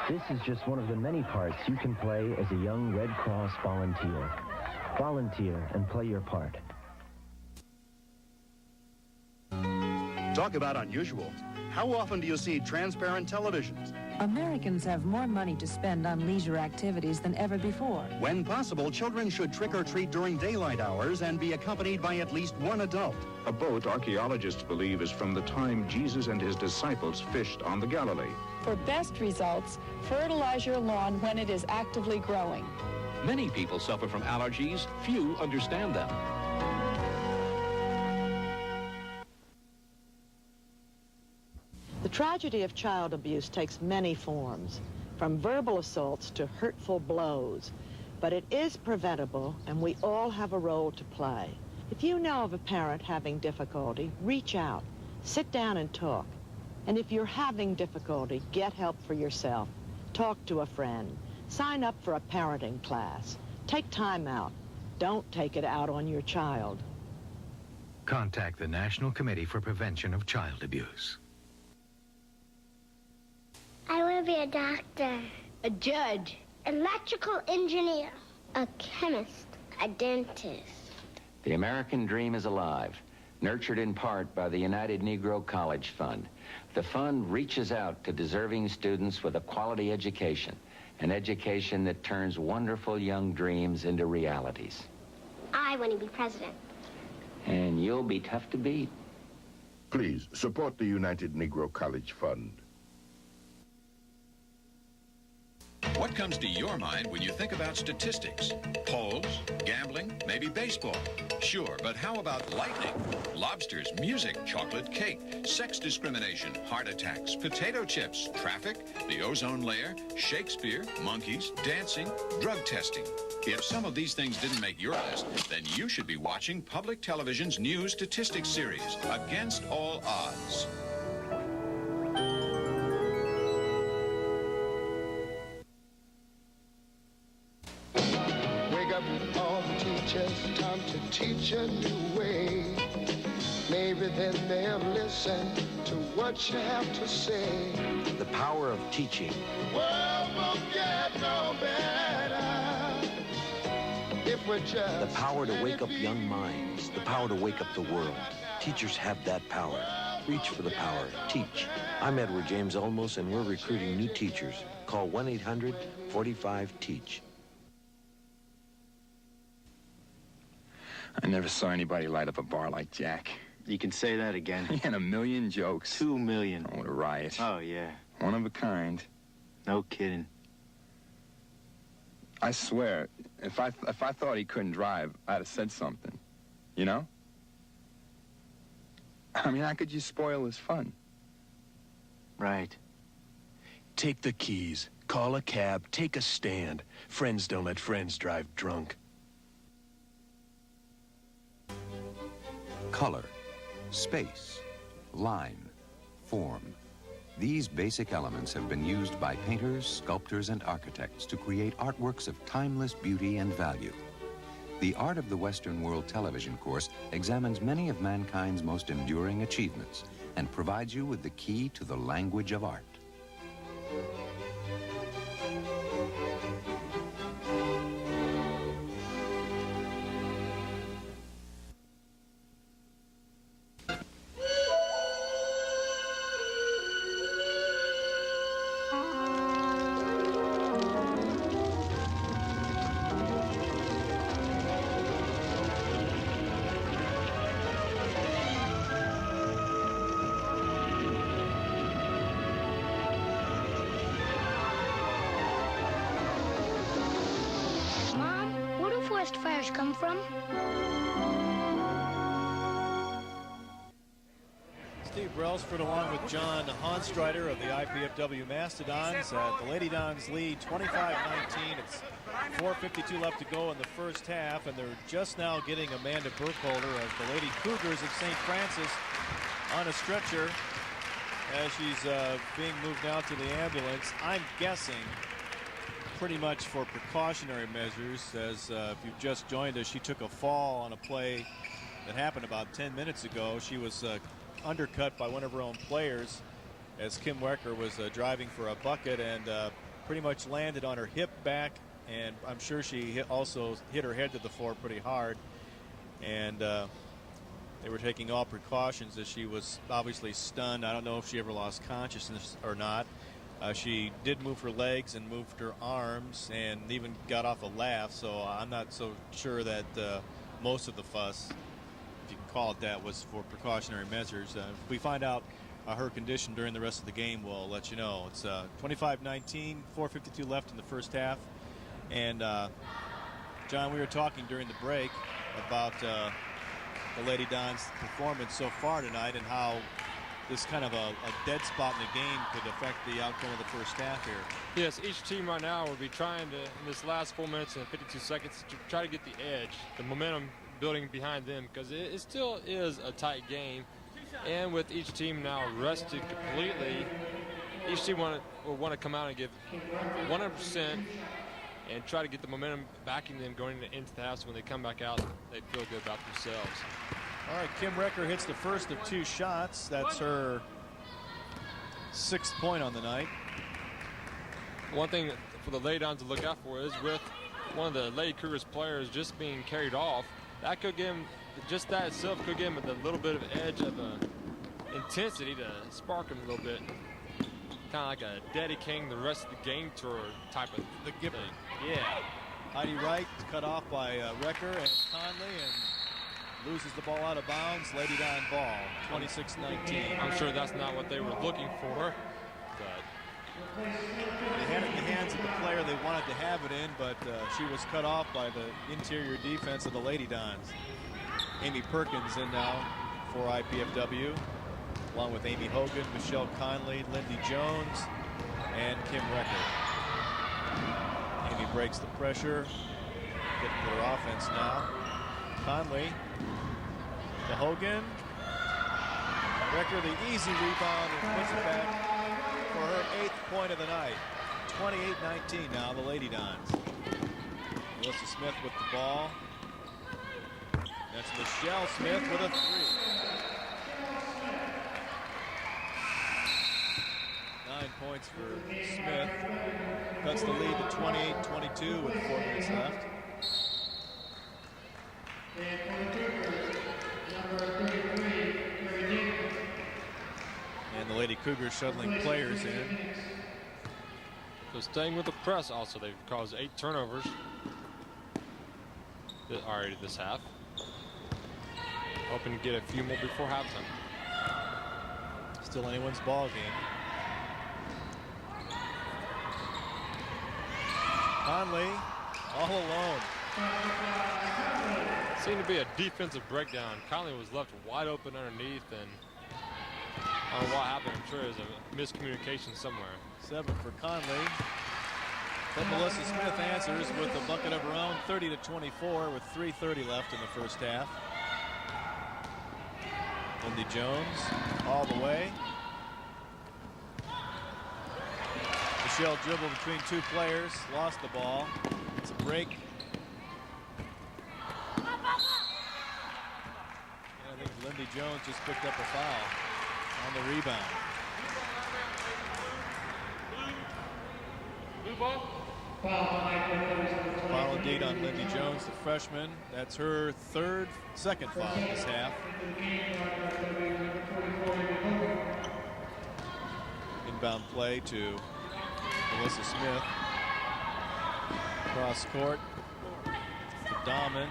This is just one of the many parts you can play as a young Red Cross volunteer. Volunteer and play your part. Talk about unusual. How often do you see transparent televisions? Americans have more money to spend on leisure activities than ever before. When possible, children should trick or treat during daylight hours and be accompanied by at least one adult. A boat, archaeologists believe, is from the time Jesus and his disciples fished on the Galilee. For best results, fertilize your lawn when it is actively growing. Many people suffer from allergies. Few understand them. The tragedy of child abuse takes many forms, from verbal assaults to hurtful blows. But it is preventable, and we all have a role to play. If you know of a parent having difficulty, reach out, sit down and talk. And if you're having difficulty, get help for yourself. Talk to a friend. Sign up for a parenting class. Take time out. Don't take it out on your child. Contact the National Committee for Prevention of Child Abuse. I want to be a doctor, A judge. electrical engineer, a chemist, a dentist. The American dream is alive, nurtured in part by the United Negro College Fund. The fund reaches out to deserving students with a quality education, an education that turns wonderful young dreams into realities. I want to be president. And you'll be tough to beat. Please, support the United Negro College Fund. What comes to your mind when you think about statistics? Polls, gambling, maybe baseball? Sure, but how about lightning, lobsters, music, chocolate cake, sex discrimination, heart attacks, potato chips, traffic, the ozone layer, Shakespeare, monkeys, dancing, drug testing? If some of these things didn't make your list, then you should be watching Public Television's new statistics series, Against All Odds. All the teachers, time to teach a new way. Maybe then they'll listen to what you have to say. The power of teaching. World won't get no better if we're just The power to wake up young minds. The power to wake up the world. Teachers have that power. Reach for the power. Teach. I'm Edward James Olmos, and we're recruiting new teachers. Call 1-800-45-TEACH. I never saw anybody light up a bar like Jack. You can say that again. He had 1 million jokes. 2 million. Oh, what a riot. Oh, yeah. One of a kind. No kidding. I swear, if I thought he couldn't drive, I'd have said something. You know? I mean, how could you spoil his fun? Right. Take the keys. Call a cab. Take a stand. Friends don't let friends drive drunk. Color, space, line, form. These basic elements have been used by painters, sculptors, and architects to create artworks of timeless beauty and value. The Art of the Western World television course examines many of mankind's most enduring achievements and provides you with the key to the language of art. Come from? Steve Brailsford along with John Honstreiter of the IPFW Mastodons. The Lady Dons lead 25-19. It's 4:52 left to go in the first half, and they're just now getting Amanda Burkholder of the Lady Cougars of St. Francis on a stretcher as she's being moved out to the ambulance. I'm guessing pretty much for precautionary measures, as if you've just joined us, she took a fall on a play that happened about 10 minutes ago. She was undercut by one of her own players as Kim Wecker was driving for a bucket and pretty much landed on her hip back, and I'm sure she also hit her head to the floor pretty hard, and they were taking all precautions as she was obviously stunned. I don't know if she ever lost consciousness or not. She did move her legs and moved her arms and even got off a laugh, so I'm not so sure that most of the fuss, if you can call it that, was for precautionary measures. If we find out her condition during the rest of the game, we'll let you know. It's 25-19, 4:52 left in the first half. And John, we were talking during the break about the Lady Dons' performance so far tonight and how this kind of a dead spot in the game could affect the outcome of the first half here. Yes, each team right now will be trying to, in this last 4 minutes and 52 seconds, to try to get the edge, the momentum building behind them, because it still is a tight game. And with each team now rested completely, each team will want to come out and give 100% and try to get the momentum backing them going into the half, so when they come back out, they feel good about themselves. All right, Kim Recker hits the first of 2 shots. That's her 6th point on the night. One thing for the Mastodons to look out for is with one of the Lady Cougars players just being carried off, that could give him, just that itself could give him a little bit of edge of intensity to spark him a little bit. Kind of like a dedicating the rest of the game tour type of the Gipper. Yeah. Heidi Wright cut off by Recker and Conley, and loses the ball out of bounds. Lady Don ball, 26-19. I'm sure that's not what they were looking for, but they had it in the hands of the player they wanted to have it in, but she was cut off by the interior defense of the Lady Dons. Amy Perkins in now for IPFW, along with Amy Hogan, Michelle Conley, Lindy Jones, and Kim Recker. Amy breaks the pressure, getting to her offense now. Conley to Hogan. Recker the easy rebound and puts it back for her 8th point of the night. 28-19 now, the Lady Dons. Melissa Smith with the ball. That's Michelle Smith with a 3. Points for Smith. Cuts the lead to 28-22 with 4 minutes left. And the Lady Cougars shuttling players in. So staying with the press also, they've caused 8 turnovers already this half. Hoping to get a few more before halftime. Still anyone's ball game. Conley all alone. Seemed to be a defensive breakdown. Conley was left wide open underneath, and I don't know what happened. I'm sure there's a miscommunication somewhere. 7 for Conley. But Melissa Smith answers with a bucket of her own, 30-24 with 3:30 left in the first half. Lindy Jones all the way. Michelle dribbled between 2 players, lost the ball. It's a break. And I think Lindy Jones just picked up a foul on the rebound. Foul indeed on Lindy Jones, the freshman. That's her second foul this half. Inbound play to Melissa Smith. Cross court to Dahman.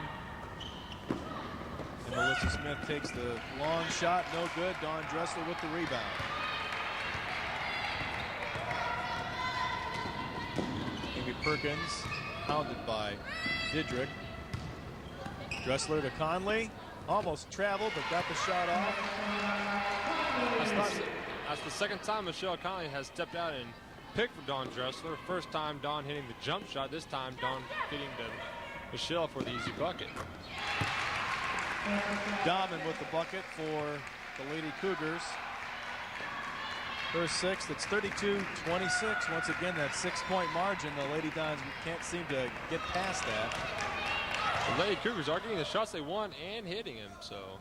And Melissa Smith takes the long shot, no good. Dawn Dressler with the rebound. Amy Perkins pounded by Didrick. Dressler to Conley. Almost traveled, but got the shot off. That's the second time Michelle Conley has stepped out and picked for Dawn Dressler. First time Dawn hitting the jump shot. This time Dawn hitting to Michelle for the easy bucket. Dahman with the bucket for the Lady Cougars. Her 6th, it's 32-26. Once again, that 6-point margin. The Lady Dons can't seem to get past that. The Lady Cougars are getting the shots they want and hitting them, so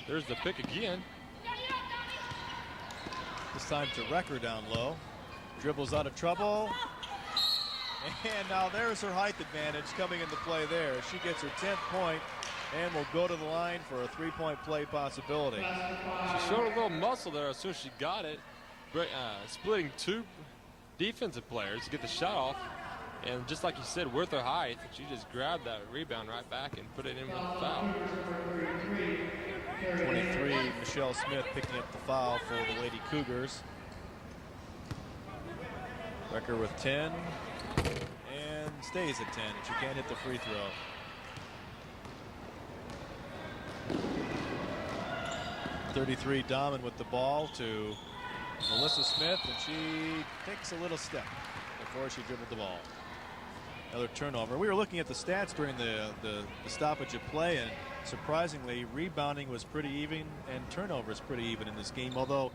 there's the pick again. This time to Recker down low. Dribbles out of trouble. And now there's her height advantage coming into play there. She gets her 10th point and will go to the line for a 3-point play possibility. She showed a little muscle there as soon as she got it. Splitting 2 defensive players to get the shot off. And just like you said, with her height, she just grabbed that rebound right back and put it in with the foul. 23, Michelle Smith picking up the foul for the Lady Cougars. Recker with 10 and stays at 10. She can't hit the free throw. .33 Dahman with the ball to Melissa Smith, and she takes a little step before she dribbled the ball. Another turnover. We were looking at the stats during the stoppage of play, and surprisingly, rebounding was pretty even and turnovers pretty even in this game, although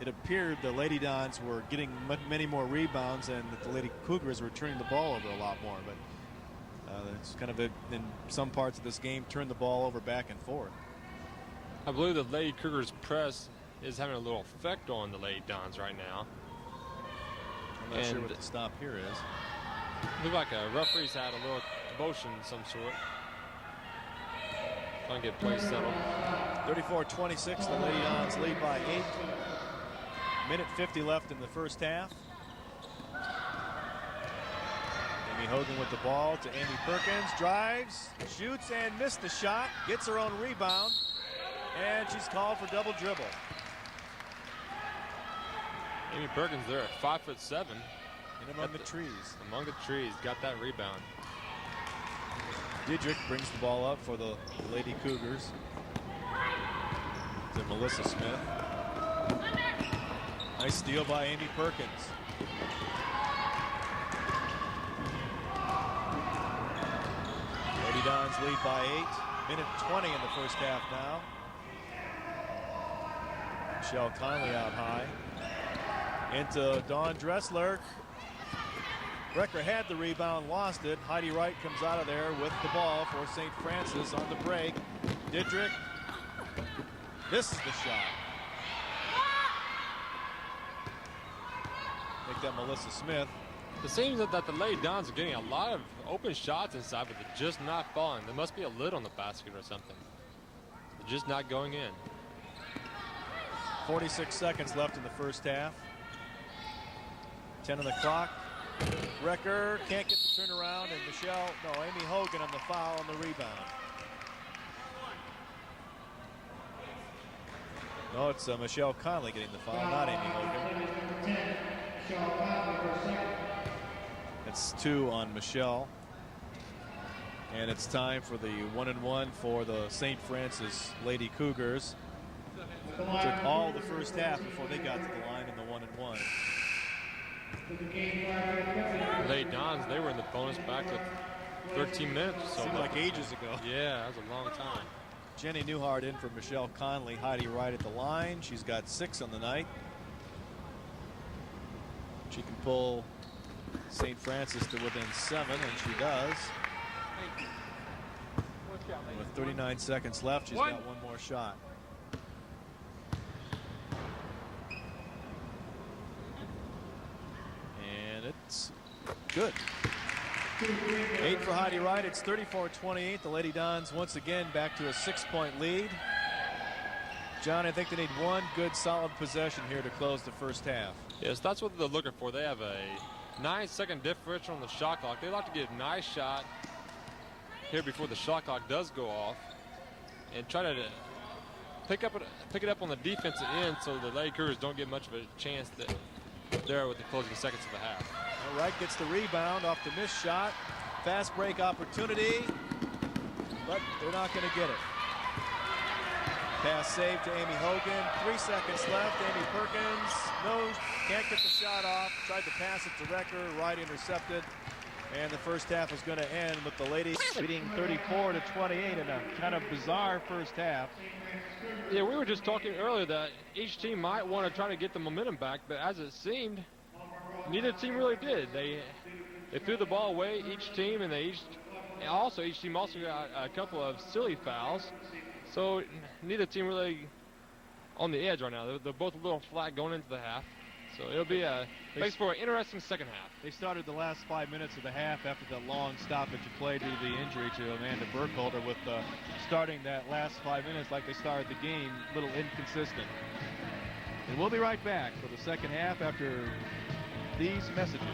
it appeared the Lady Dons were getting many more rebounds and that the Lady Cougars were turning the ball over a lot more. But it's kind of in some parts of this game, turned the ball over back and forth. I believe the Lady Cougars press is having a little effect on the Lady Dons right now. I'm not sure what the stop here is. Looked like a referee's had a little motion of some sort. Trying to get play settled. 34-26, the Lady Dons lead by 8. Minute 50 left in the first half. Amy Hogan with the ball to Amy Perkins. Drives, shoots, and missed the shot. Gets her own rebound. And she's called for double dribble. Amy Perkins there at 5'7". In among the trees. Among the trees, got that rebound. Diedrich brings the ball up for the Lady Cougars. To Melissa Smith. Nice steal by Amy Perkins. Lady Dons lead by 8. Minute 20 in the first half now. Michelle Conley out high. Into Dawn Dressler. Brecker had the rebound, lost it. Heidi Wright comes out of there with the ball for St. Francis on the break. Diedrich misses the shot. Make that Melissa Smith. It seems that the Lady Dons are getting a lot of open shots inside, but they're just not falling. There must be a lid on the basket or something. They're just not going in. 46 seconds left in the first half. 10 on the clock. Brecker can't get the turnaround, and Amy Hogan on the foul on the rebound. No, it's Michelle Conley getting the foul, not Amy Hogan. It's 2 on Michelle. And it's time for the 1-and-1 for the St. Francis Lady Cougars. It took all the first half before they got to the line in the 1-and-1. Lady Dons, they were in the bonus back with 13 minutes or so. Seemed like ages ago. Yeah, that was a long time. Jenny Newhart in for Michelle Conley. Heidi Wright at the line. She's got 6 on the night. She can pull St. Francis to within 7, and she does. With 39 seconds left, she's got one more shot. And it's good. 8 for Heidi Wright. It's 34-28. The Lady Dons once again back to a 6-point lead. John, I think they need one good solid possession here to close the first half. Yes, that's what they're looking for. They have a 9-second differential on the shot clock. They like to get a nice shot here before the shot clock does go off and try to pick it up on the defensive end so the Lady Cougars don't get much of a chance there with the closing seconds of the half. Wright gets the rebound off the missed shot. Fast break opportunity, but they're not going to get it. Pass saved to Amy Hogan. 3 seconds left. Amy Perkins, no, can't get the shot off. Tried to pass it to Recker. Wright intercepted. And the first half is going to end with the ladies leading 34-28 in a kind of bizarre first half. Yeah, we were just talking earlier that each team might want to try to get the momentum back, but as it seemed, neither team really did. They threw the ball away, each team, and each team also got a couple of silly fouls. So neither team really on the edge right now. They're both a little flat going into the half. So it'll be makes for an interesting second half. They started the last 5 minutes of the half after that long stoppage of play due to the injury to Amanda Burkholder, with starting that last 5 minutes like they started the game, a little inconsistent. And we'll be right back for the second half after these messages.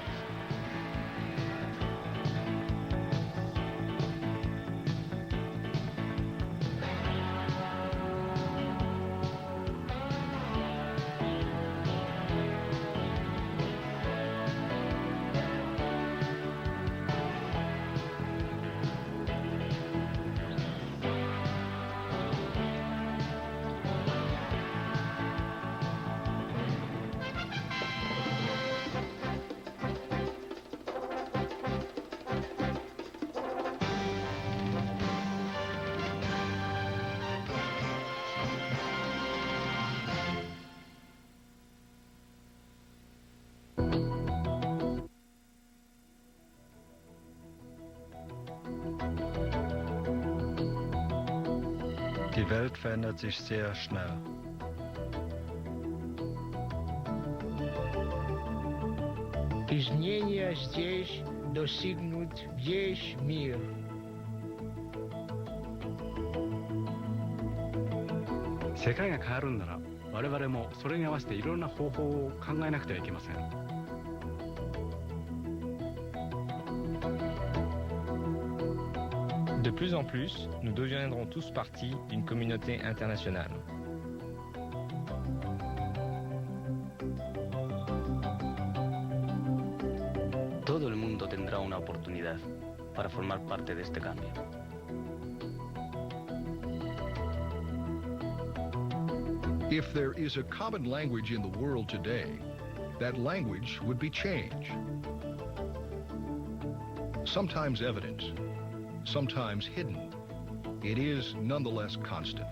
Die Welt verändert sich sehr schnell. Изменения здесь достигнут весь мир. 世界が変わるんなら我々もそれに合わせていろんな方法を考えなくてはいけません。De plus en plus, nous deviendrons tous partie d'une communauté internationale. Todo el mundo tendrá una oportunidad para formar parte de este cambio. If there is a common language in the world today, that language would be change. Sometimes evident, sometimes hidden, it is nonetheless constant.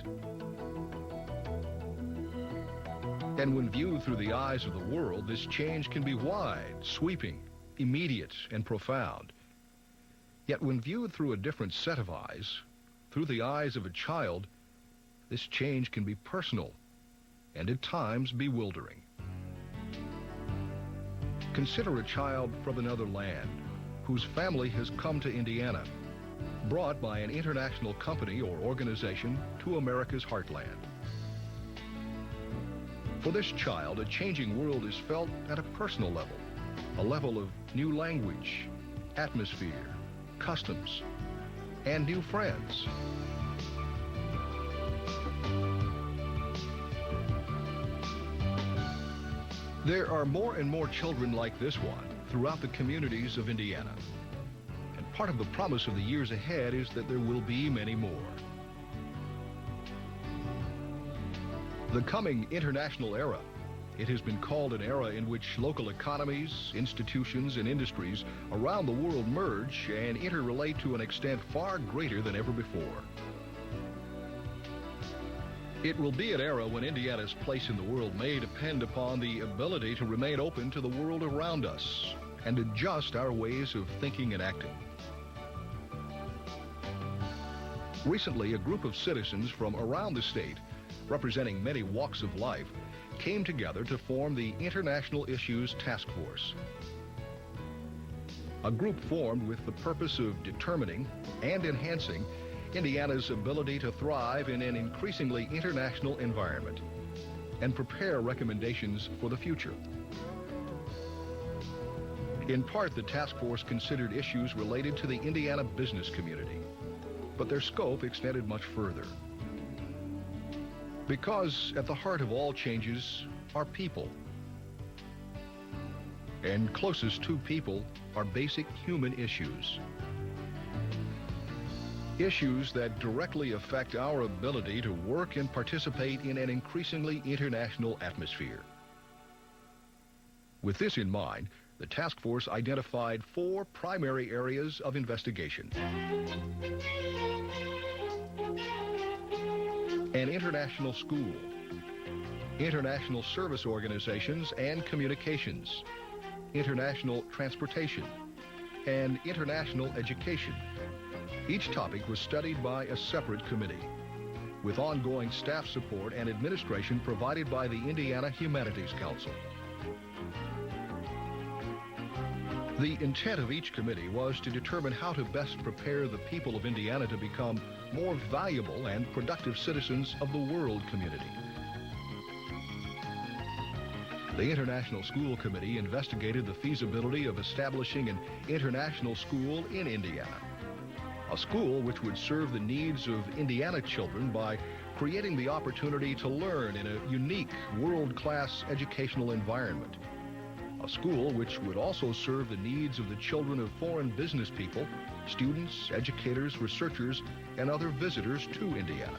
And when viewed through the eyes of the world, this change can be wide, sweeping, immediate, and profound. Yet when viewed through a different set of eyes, through the eyes of a child, this change can be personal and at times bewildering. Consider a child from another land whose family has come to Indiana, brought by an international company or organization to America's heartland. For this child, a changing world is felt at a personal level, a level of new language, atmosphere, customs, and new friends. There are more and more children like this one throughout the communities of Indiana. And part of the promise of the years ahead is that there will be many more. The coming international era, it has been called an era in which local economies, institutions, and industries around the world merge and interrelate to an extent far greater than ever before. It will be an era when Indiana's place in the world may depend upon the ability to remain open to the world around us and adjust our ways of thinking and acting. Recently, a group of citizens from around the state, representing many walks of life, came together to form the International Issues Task Force. A group formed with the purpose of determining and enhancing Indiana's ability to thrive in an increasingly international environment and prepare recommendations for the future. In part, the task force considered issues related to the Indiana business community, but their scope extended much further. Because at the heart of all changes are people. And closest to people are basic human issues. Issues that directly affect our ability to work and participate in an increasingly international atmosphere. With this in mind, the task force identified 4 primary areas of investigation. An international school, international service organizations and communications, international transportation, and international education. Each topic was studied by a separate committee, with ongoing staff support and administration provided by the Indiana Humanities Council. The intent of each committee was to determine how to best prepare the people of Indiana to become more valuable and productive citizens of the world community. The International School Committee investigated the feasibility of establishing an international school in Indiana. A school which would serve the needs of Indiana children by creating the opportunity to learn in a unique world-class educational environment. A school which would also serve the needs of the children of foreign business people, students, educators, researchers, and other visitors to Indiana.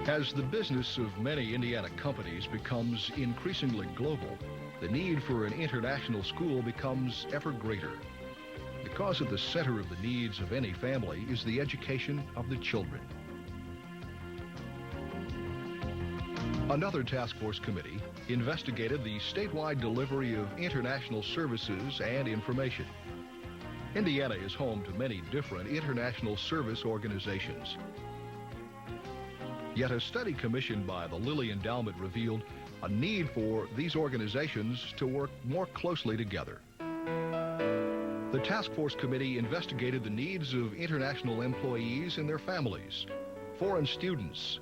As the business of many Indiana companies becomes increasingly global, the need for an international school becomes ever greater, because at the center of the needs of any family is the education of the children. Another task force committee investigated the statewide delivery of international services and information. Indiana is home to many different international service organizations. Yet a study commissioned by the Lilly Endowment revealed a need for these organizations to work more closely together. The task force committee investigated the needs of international employees and their families, foreign students,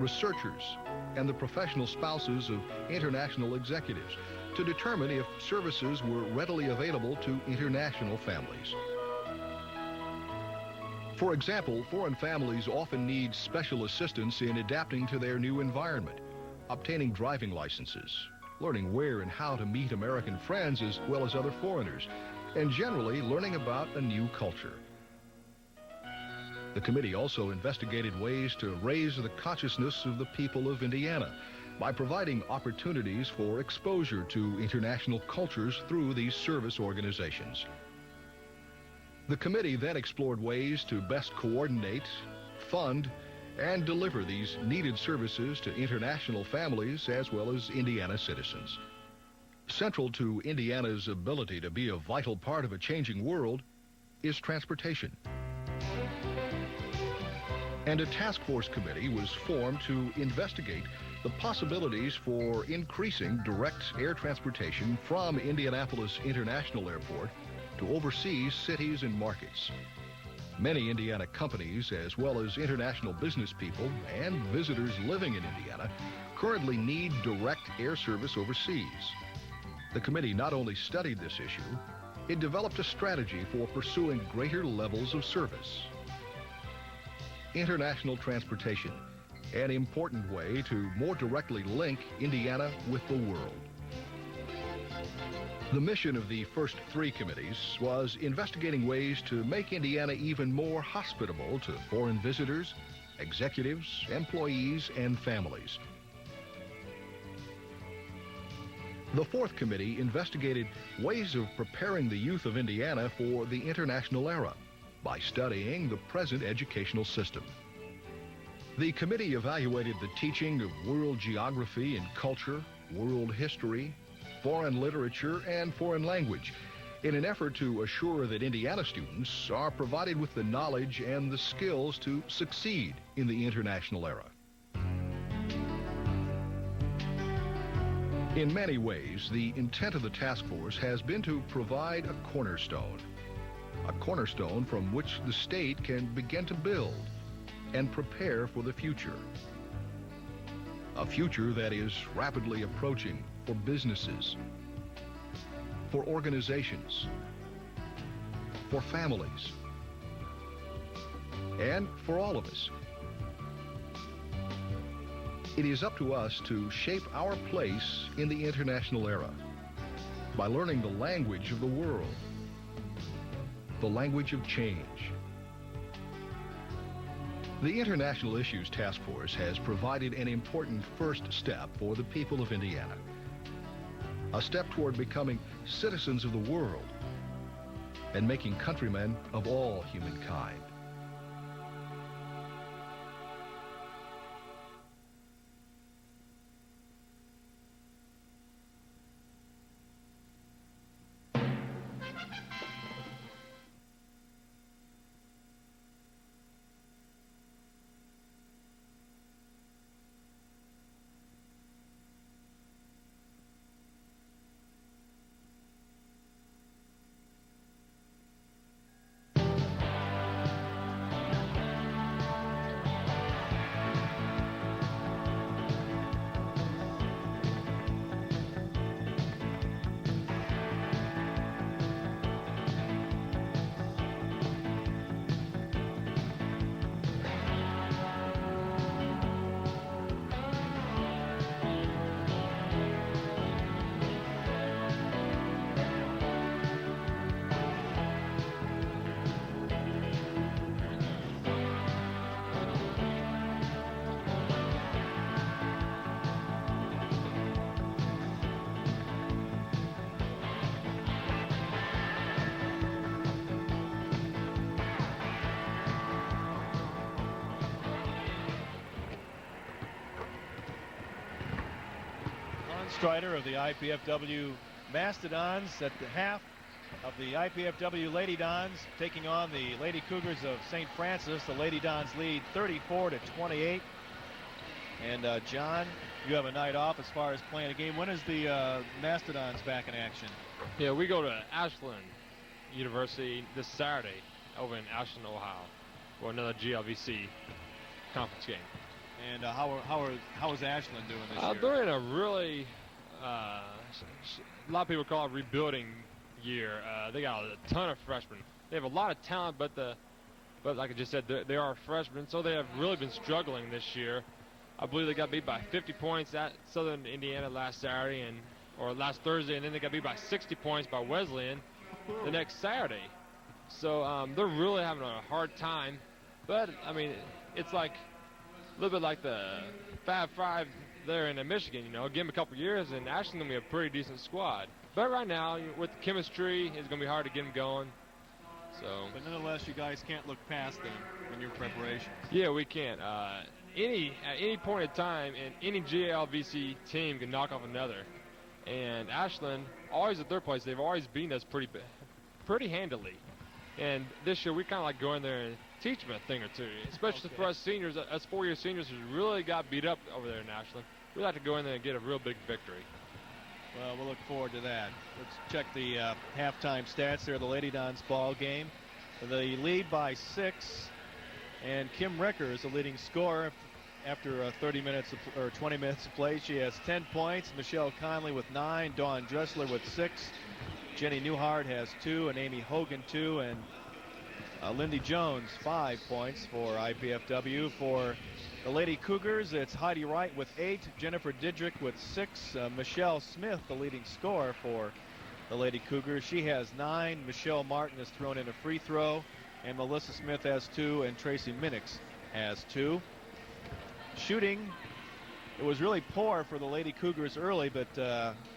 researchers, and the professional spouses of international executives to determine if services were readily available to international families. For example, foreign families often need special assistance in adapting to their new environment, obtaining driving licenses, learning where and how to meet American friends as well as other foreigners, and generally learning about a new culture. The committee also investigated ways to raise the consciousness of the people of Indiana by providing opportunities for exposure to international cultures through these service organizations. The committee then explored ways to best coordinate, fund, and deliver these needed services to international families as well as Indiana citizens. Central to Indiana's ability to be a vital part of a changing world is transportation. And a task force committee was formed to investigate the possibilities for increasing direct air transportation from Indianapolis International Airport to overseas cities and markets. Many Indiana companies, as well as international business people and visitors living in Indiana, currently need direct air service overseas. The committee not only studied this issue, it developed a strategy for pursuing greater levels of service. International transportation, an important way to more directly link Indiana with the world. The mission of the first three committees was investigating ways to make Indiana even more hospitable to foreign visitors, executives, employees, and families. The fourth committee investigated ways of preparing the youth of Indiana for the international era by studying the present educational system. The committee evaluated the teaching of world geography and culture, world history, foreign literature, and foreign language in an effort to assure that Indiana students are provided with the knowledge and the skills to succeed in the international era. In many ways, the intent of the task force has been to provide a cornerstone from which the state can begin to build and prepare for the future. A future that is rapidly approaching for businesses, for organizations, for families, and for all of us. It is up to us to shape our place in the international era by learning the language of the world, the language of change. The International Issues Task Force has provided an important first step for the people of Indiana, a step toward becoming citizens of the world and making countrymen of all humankind. Strider of the IPFW Mastodons at the half of the IPFW Lady Dons taking on the Lady Cougars of St. Francis. The Lady Dons lead 34-28. And John, you have a night off as far as playing a game. When is the Mastodons back in action? Yeah, we go to Ashland University this Saturday over in Ashland, Ohio, for another GLVC conference game. And how is Ashland doing this year? They're in a really, a lot of people call it rebuilding year. They got a ton of freshmen. They have a lot of talent, but like I just said, they are freshmen, so they have really been struggling this year. I believe they got beat by 50 points at Southern Indiana last Saturday or last Thursday, and then they got beat by 60 points by Wesleyan the next Saturday. So they're really having a hard time. But I mean, it's like a little bit like the Fab Five there in Michigan. You know, give them a couple years, and Ashland's gonna be a pretty decent squad. But right now, with the chemistry, it's gonna be hard to get them going. So. But nonetheless, you guys can't look past them in your preparations. Yeah, we can't. At any point in time, and any GLVC team can knock off another. And Ashland, always at their place, they've always beaten us pretty handily. And this year, we kind of like go in there and teach them a thing or two, especially for us seniors, us four-year seniors who really got beat up over there in Ashland. We like to go in there and get a real big victory. Well, we'll look forward to that. Let's check the halftime stats there, the Lady Dons ball game. They lead by 6, and Kim Ricker is the leading scorer after 30 minutes or 20 minutes of play. She has 10 points. Michelle Conley with 9, Dawn Dressler with 6, Jenny Newhart has 2, and Amy Hogan 2, and Lindy Jones 5 points for IPFW. For the Lady Cougars, it's Heidi Wright with 8, Jennifer Didrick with 6, Michelle Smith, the leading scorer for the Lady Cougars. She has 9. Michelle Martin has thrown in a free throw, and Melissa Smith has 2, and Tracy Minix has 2. Shooting, it was really poor for the Lady Cougars early, but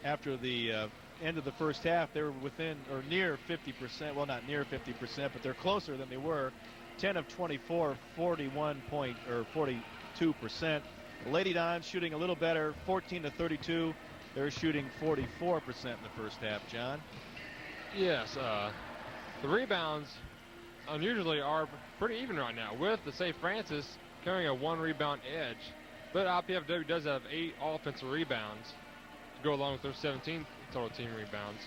after the end of the first half, they were within or near 50%. Well, not near 50%, but they're closer than they were. 10 of 24, 42%. The Lady Dons shooting a little better, 14 to 32. They're shooting 44% in the first half, John. Yes, the rebounds unusually are pretty even right now, with the St. Francis carrying a 1 rebound edge. But IPFW does have 8 offensive rebounds to go along with their 17 total team rebounds.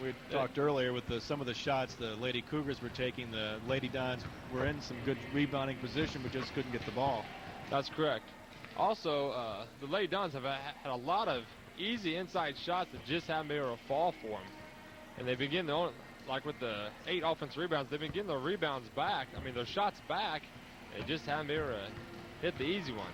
We talked earlier with some of the shots the Lady Cougars were taking. The Lady Dons were in some good rebounding position, but just couldn't get the ball. That's correct. Also, the Lady Dons have had a lot of easy inside shots that just haven't been able to fall for them. And they've been getting like with the 8 offensive rebounds, they've been getting their rebounds back. I mean, their shots back. They just haven't been able to hit the easy one.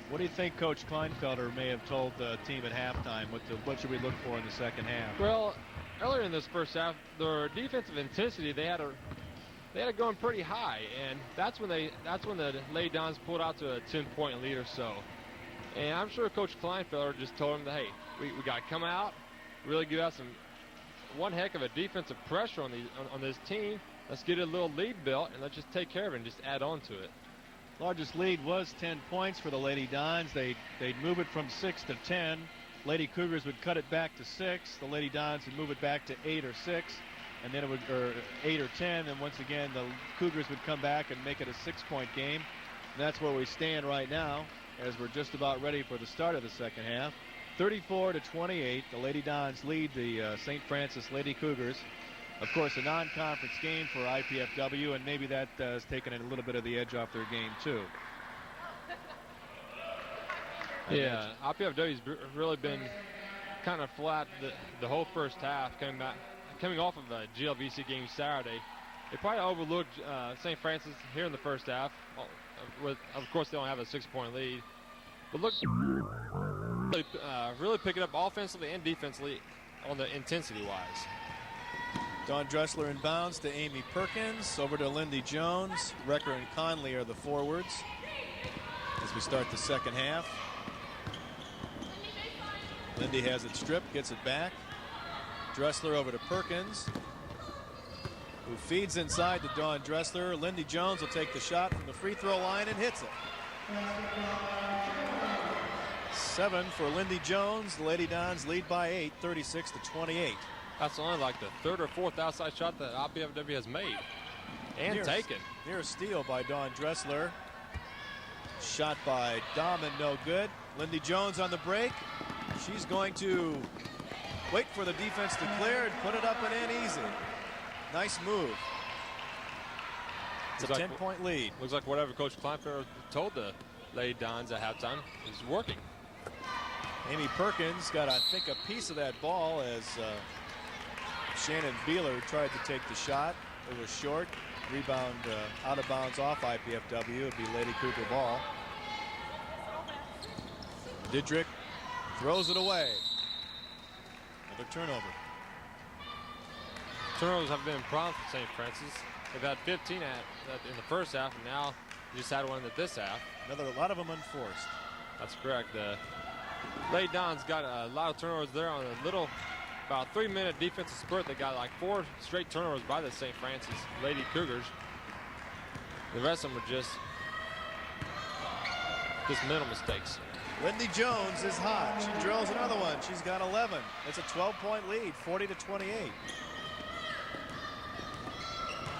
What do you think Coach Kleinfelder may have told the team at halftime? What should we look for in the second half? Well, earlier in this first half, their defensive intensity, they had it going pretty high, and that's when the Lady Dons pulled out to a 10-point lead or so. And I'm sure Coach Kleinfelder just told them that, hey, we got to come out, really give out one heck of a defensive pressure on this team. Let's get a little lead built, and let's just take care of it and just add on to it. Largest lead was 10 points for the Lady Dons. They'd move it from 6 to 10. Lady Cougars would cut it back to 6. The Lady Dons would move it back to 8 or 6, and then it would, or 8 or 10. And once again, the Cougars would come back and make it a 6-point game. And that's where we stand right now, as we're just about ready for the start of the second half. 34-28, the Lady Dons lead the St. Francis Lady Cougars. Of course, a non-conference game for IPFW, and maybe that has taken a little bit of the edge off their game, too. Yeah, IPFW's really been kind of flat the whole first half, coming off of a GLVC game Saturday. They probably overlooked St. Francis here in the first half. Of course, they don't have a 6-point lead. But look, really picking up offensively and defensively on the intensity-wise. Dawn Dressler inbounds to Amy Perkins, over to Lindy Jones. Recker and Conley are the forwards as we start the second half. Lindy has it stripped, gets it back. Dressler over to Perkins, who feeds inside to Dawn Dressler. Lindy Jones will take the shot from the free throw line and hits it. 7 for Lindy Jones. The Lady Dons lead by 8, 36-28. That's only like the third or fourth outside shot that IPFW has made and taken. Near steal by Dawn Dressler. Shot by Dahman, no good. Lindy Jones on the break. She's going to wait for the defense to clear and put it up and in easy. Nice move. It's a 10-point lead. Looks like whatever Coach Kleinfelder told the Lady Dons at halftime is working. Amy Perkins got, I think, a piece of that ball as Shannon Beeler tried to take the shot. It was short. Rebound out of bounds off IPFW. It'd be Lady Cougar ball. Didrick throws it away. Another turnover. Turnovers have been a problem for St. Francis. They've had 15 in the first half, and now they just had one in this half. A lot of them unforced. That's correct. The Lady Dons got a lot of turnovers there on a little, about 3-minute defensive spurt. They got like 4 straight turnovers by the St. Francis Lady Cougars. The rest of them are just mental mistakes. Lindy Jones is hot. She drills another one. She's got 11. It's a 12-point lead, 40-28.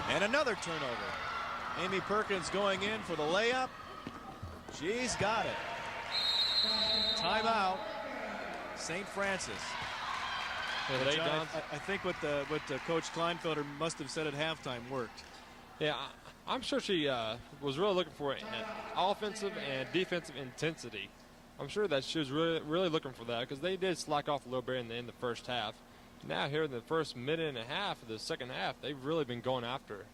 And another turnover. Amy Perkins going in for the layup. She's got it. Timeout, St. Francis. Yeah, John, I think what the Coach Kleinfelder must have said at halftime worked. Yeah, I'm sure she was really looking for an offensive and defensive intensity. I'm sure that she was really looking for that, because they did slack off a little bit in the first half. Now here in the first minute and a half of the second half, they've really been going after her.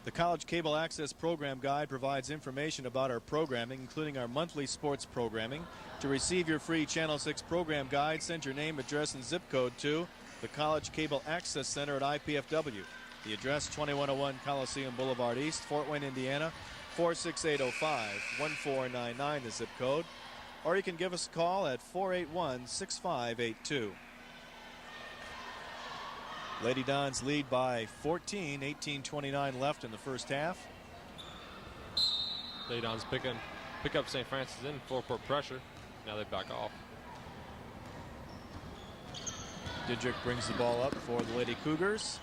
The College Cable Access Program Guide provides information about our programming, including our monthly sports programming. To receive your free Channel 6 program guide, send your name, address, and zip code to the College Cable Access Center at IPFW. The address, 2101 Coliseum Boulevard East, Fort Wayne, Indiana, 46805, 1499, the zip code. Or you can give us a call at 481-6582. Lady Dons lead by 14, 18:29 left in the first half. Lady Dons pick up St. Francis in full court pressure. Now they back off. Didrick brings the ball up for the Lady Cougars.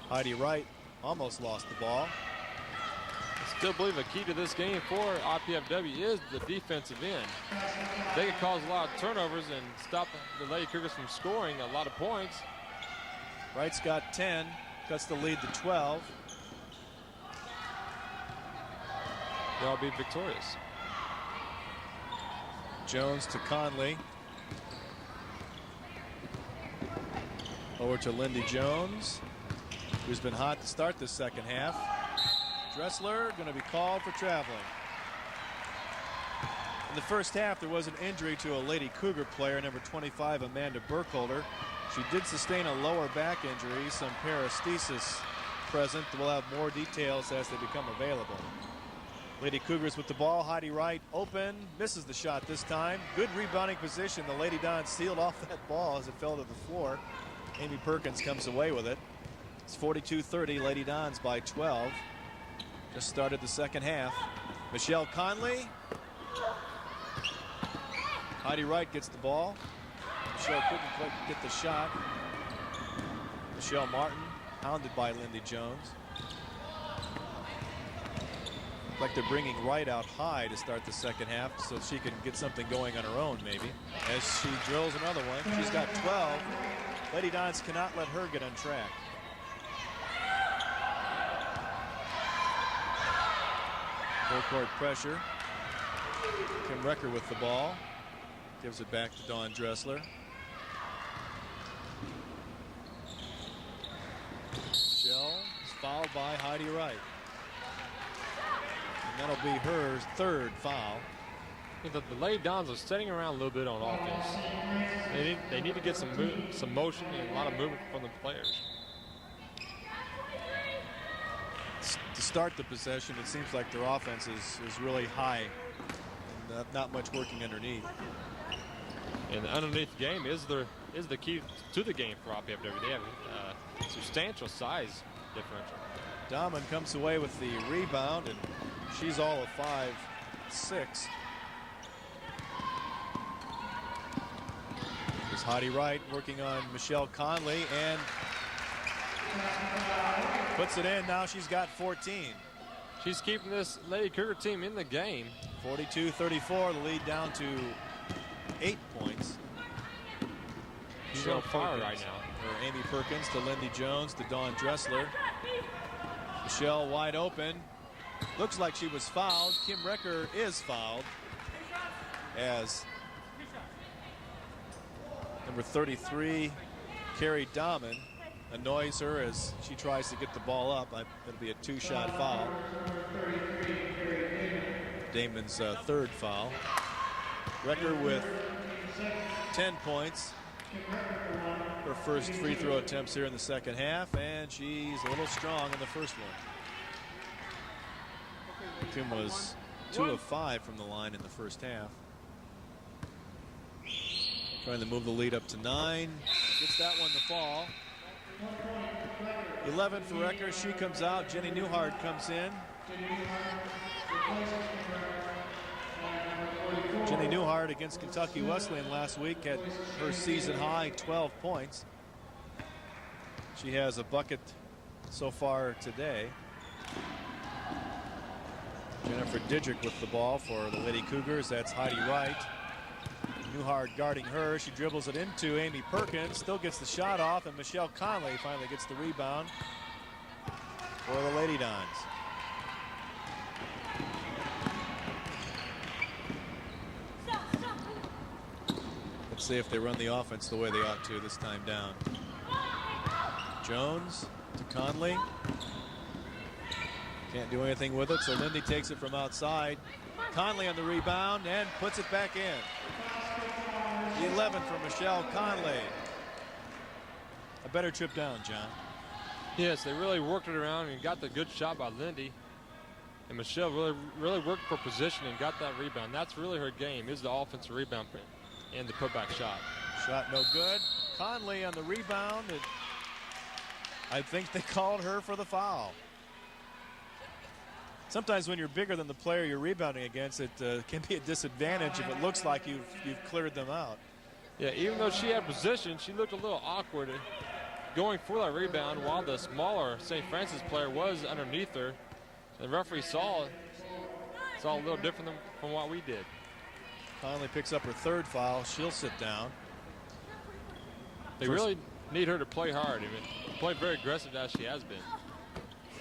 Heidi Wright almost lost the ball. I still believe a key to this game for IPFW is the defensive end. They can cause a lot of turnovers and stop the Lady Cougars from scoring a lot of points. Wright's got 10, cuts the lead to 12. They'll be victorious. Jones to Conley. Over to Lindy Jones, who's been hot to start the second half. Dressler going to be called for traveling. In the first half, there was an injury to a Lady Cougar player, number 25, Amanda Burkholder. She did sustain a lower back injury, some paresthesis present. We'll have more details as they become available. Lady Cougars with the ball. Heidi Wright open, misses the shot this time. Good rebounding position. The Lady Dons sealed off that ball as it fell to the floor. Amy Perkins comes away with it. It's 42-30, Lady Dons by 12. Just started the second half. Michelle Conley. Heidi Wright gets the ball. Michelle couldn't quite get the shot. Michelle Martin hounded by Lindy Jones. Looks like they're bringing Wright out high to start the second half so she can get something going on her own maybe. As she drills another one. She's got 12. Lady Dons cannot let her get on track. Full court pressure. Kim Recker with the ball. Gives it back to Dawn Dressler. Michelle is fouled by Heidi Wright. And that'll be her third foul. I think that the Lady Dons are sitting around a little bit on offense. They need to get some motion and a lot of movement from the players. To start the possession, it seems like their offense is really high and not much working underneath. And the underneath game is the key to the game for IPFW. They have a substantial size differential. Dahman comes away with the rebound, and she's all of 5'6". Here's Heidi Wright working on Michelle Conley and puts it in. Now she's got 14. She's keeping this Lady Cougar team in the game. 42-34, the lead down to 8 points. She's on fire right now. Or Amy Perkins to Lindy Jones to Dawn Dressler. Michelle wide open. Looks like she was fouled. Kim Recker is fouled as number 33, Carrie Dahman, annoys her as she tries to get the ball up. It'll be a 2-shot foul. Damon's third foul. Recker with 10 points. Her first free throw attempts here in the second half, and she's a little strong in the first one. Kim was 2 of 5 from the line in the first half. Trying to move the lead up to 9. Gets that one to fall. 11 for Recker. She comes out. Jenny Newhart comes in. Jenny Newhart against Kentucky Wesleyan last week had her season high 12 points. She has a bucket so far today. Jennifer Didrick with the ball for the Lady Cougars. That's Heidi Wright. Newhart guarding her. She dribbles it into Amy Perkins. Still gets the shot off, and Michelle Conley finally gets the rebound for the Lady Dons. Let's see if they run the offense the way they ought to this time down. Jones to Conley. Can't do anything with it, so Lindy takes it from outside. Conley on the rebound and puts it back in. The 11 for Michelle Conley. A better trip down, John. Yes, they really worked it around and got the good shot by Lindy. And Michelle really worked for position and got that rebound. That's really her game, is the offensive rebound and the putback shot. Shot no good. Conley on the rebound. I think they called her for the foul. Sometimes when you're bigger than the player you're rebounding against, it can be a disadvantage if it looks like you've cleared them out. Yeah, even though she had position, she looked a little awkward going for that rebound while the smaller St. Francis player was underneath her. The referee saw a little different from what we did. Conley picks up her third foul. She'll sit down. They really need her to play hard, play very aggressive as she has been.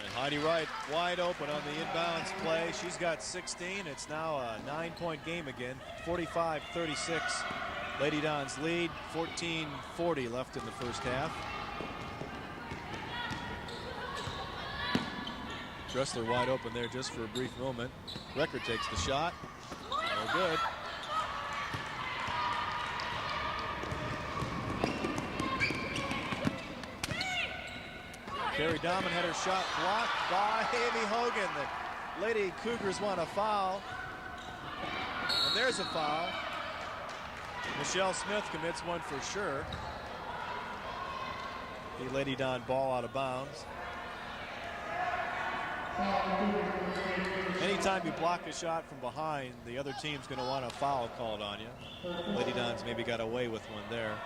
And Heidi Wright wide open on the inbounds play. She's got 16. It's now a 9-point game again. 45-36. Lady Dons lead. 14:40 left in the first half. Dressler wide open there just for a brief moment. Recker takes the shot. No good. Carrie Dahman had her shot blocked by Amy Hogan. The Lady Cougars want a foul. And there's a foul. Michelle Smith commits one for sure. The Lady Don ball out of bounds. Anytime you block a shot from behind, the other team's going to want a foul called on you. Lady Dons maybe got away with one there.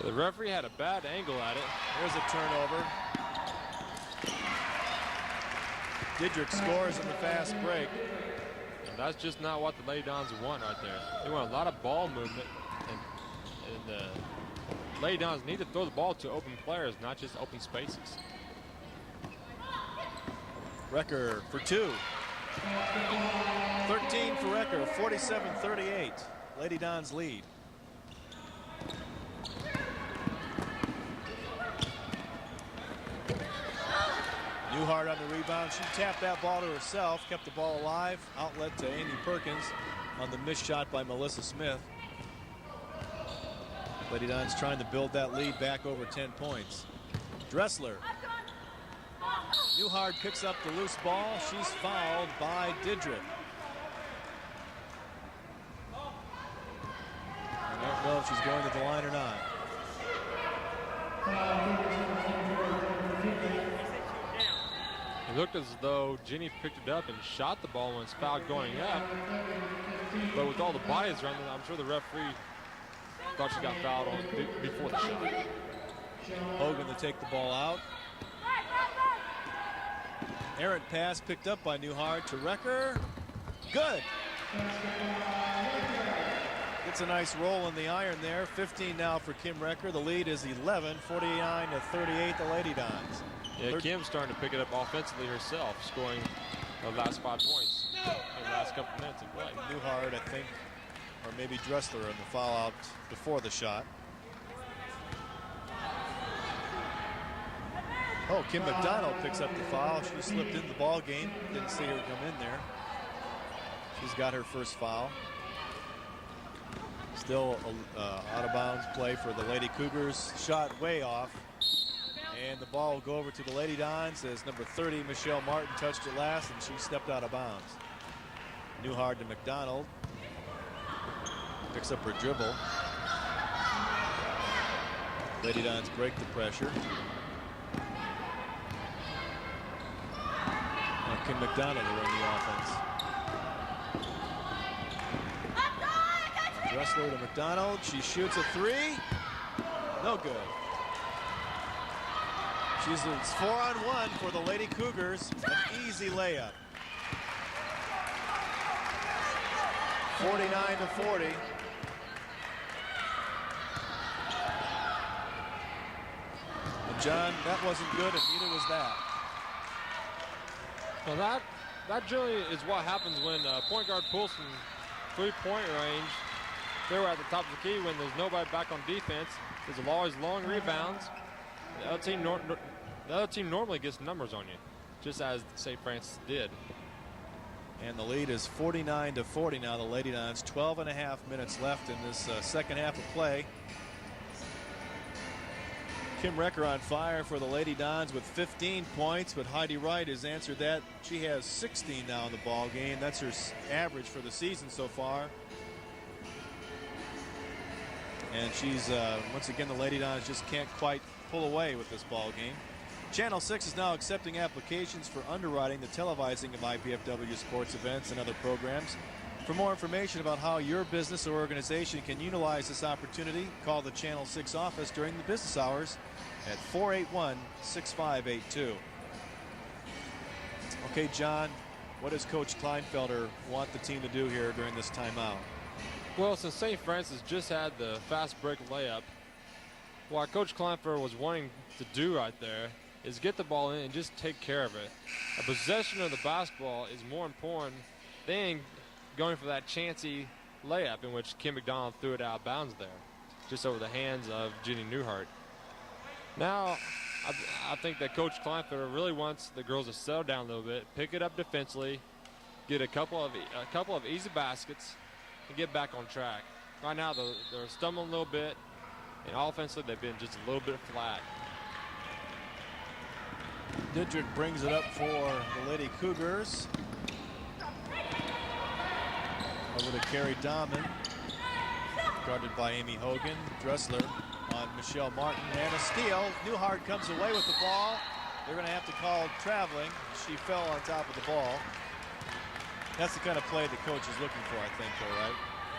The referee had a bad angle at it. There's a turnover. Didrick scores in the fast break. And that's just not what the Lady Dons want right there. They want a lot of ball movement, and the Lady Dons need to throw the ball to open players, not just open spaces. Recker for two. 13 for Recker, 47-38. Lady Dons lead. Newhart on the rebound. She tapped that ball to herself, kept the ball alive. Outlet to Amy Perkins on the missed shot by Melissa Smith. Lady Dons trying to build that lead back over 10 points. Dressler. Newhart picks up the loose ball. She's fouled by Didrick. I don't know if she's going to the line or not. It looked as though Jenny picked it up and shot the ball when it's fouled going up. But with all the bodies around it, I'm sure the referee thought she got fouled on before the shot. Hogan to take the ball out. Errant pass picked up by Newhart to Recker. Good. Gets a nice roll in the iron there. 15 now for Kim Recker. The lead is 11, 49-38, the Lady Dons. Yeah, Kim's starting to pick it up offensively herself, scoring the last 5 points in the last couple minutes of play. Newhart, I think, or maybe Dressler in the foul out before the shot. Oh, Kim McDonald picks up the foul. She slipped in the ball game. Didn't see her come in there. She's got her first foul. Still out of bounds play for the Lady Cougars. Shot way off. And the ball will go over to the Lady Dons as number 30, Michelle Martin, touched it last, and she stepped out of bounds. Newhart to McDonald. Picks up her dribble. Lady Dons break the pressure. Now Kim McDonald to run the offense. Dressler to McDonald. She shoots a three. No good. It's 4-on-1 for the Lady Cougars. An easy layup. 49-40. And John, that wasn't good, and neither was that. Well, that generally is what happens when point guard pulls from three-point range. They were at the top of the key when there's nobody back on defense. There's always long rebounds. The other team normally gets numbers on you, just as St. Francis did. And the lead is 49-40 now. The Lady Dons, 12.5 minutes left in this second half of play. Kim Recker on fire for the Lady Dons with 15 points, but Heidi Wright has answered that. She has 16 now in the ball game. That's her average for the season so far. And she's, once again, the Lady Dons just can't quite pull away with this ball game. Channel 6 is now accepting applications for underwriting the televising of IPFW sports events and other programs. For more information about how your business or organization can utilize this opportunity, call the Channel 6 office during the business hours at 481-6582. Okay, John, what does Coach Kleinfelder want the team to do here during this timeout? Well, since St. Francis just had the fast break layup, what Coach Kleinfelder was wanting to do right there is get the ball in and just take care of it. A possession of the basketball is more important than going for that chancy layup in which Kim McDonald threw it out of bounds there, just over the hands of Jenny Newhart. Now, I think that Coach Kleinfelder really wants the girls to settle down a little bit, pick it up defensively, get a couple of easy baskets, and get back on track. Right now, they're stumbling a little bit, and offensively, they've been just a little bit flat. Didrich brings it up for the Lady Cougars. Over to Carrie Dahman. Guarded by Amy Hogan. Dressler on Michelle Martin. And a steal. Newhart comes away with the ball. They're going to have to call traveling. She fell on top of the ball. That's the kind of play the coach is looking for, I think, though, right?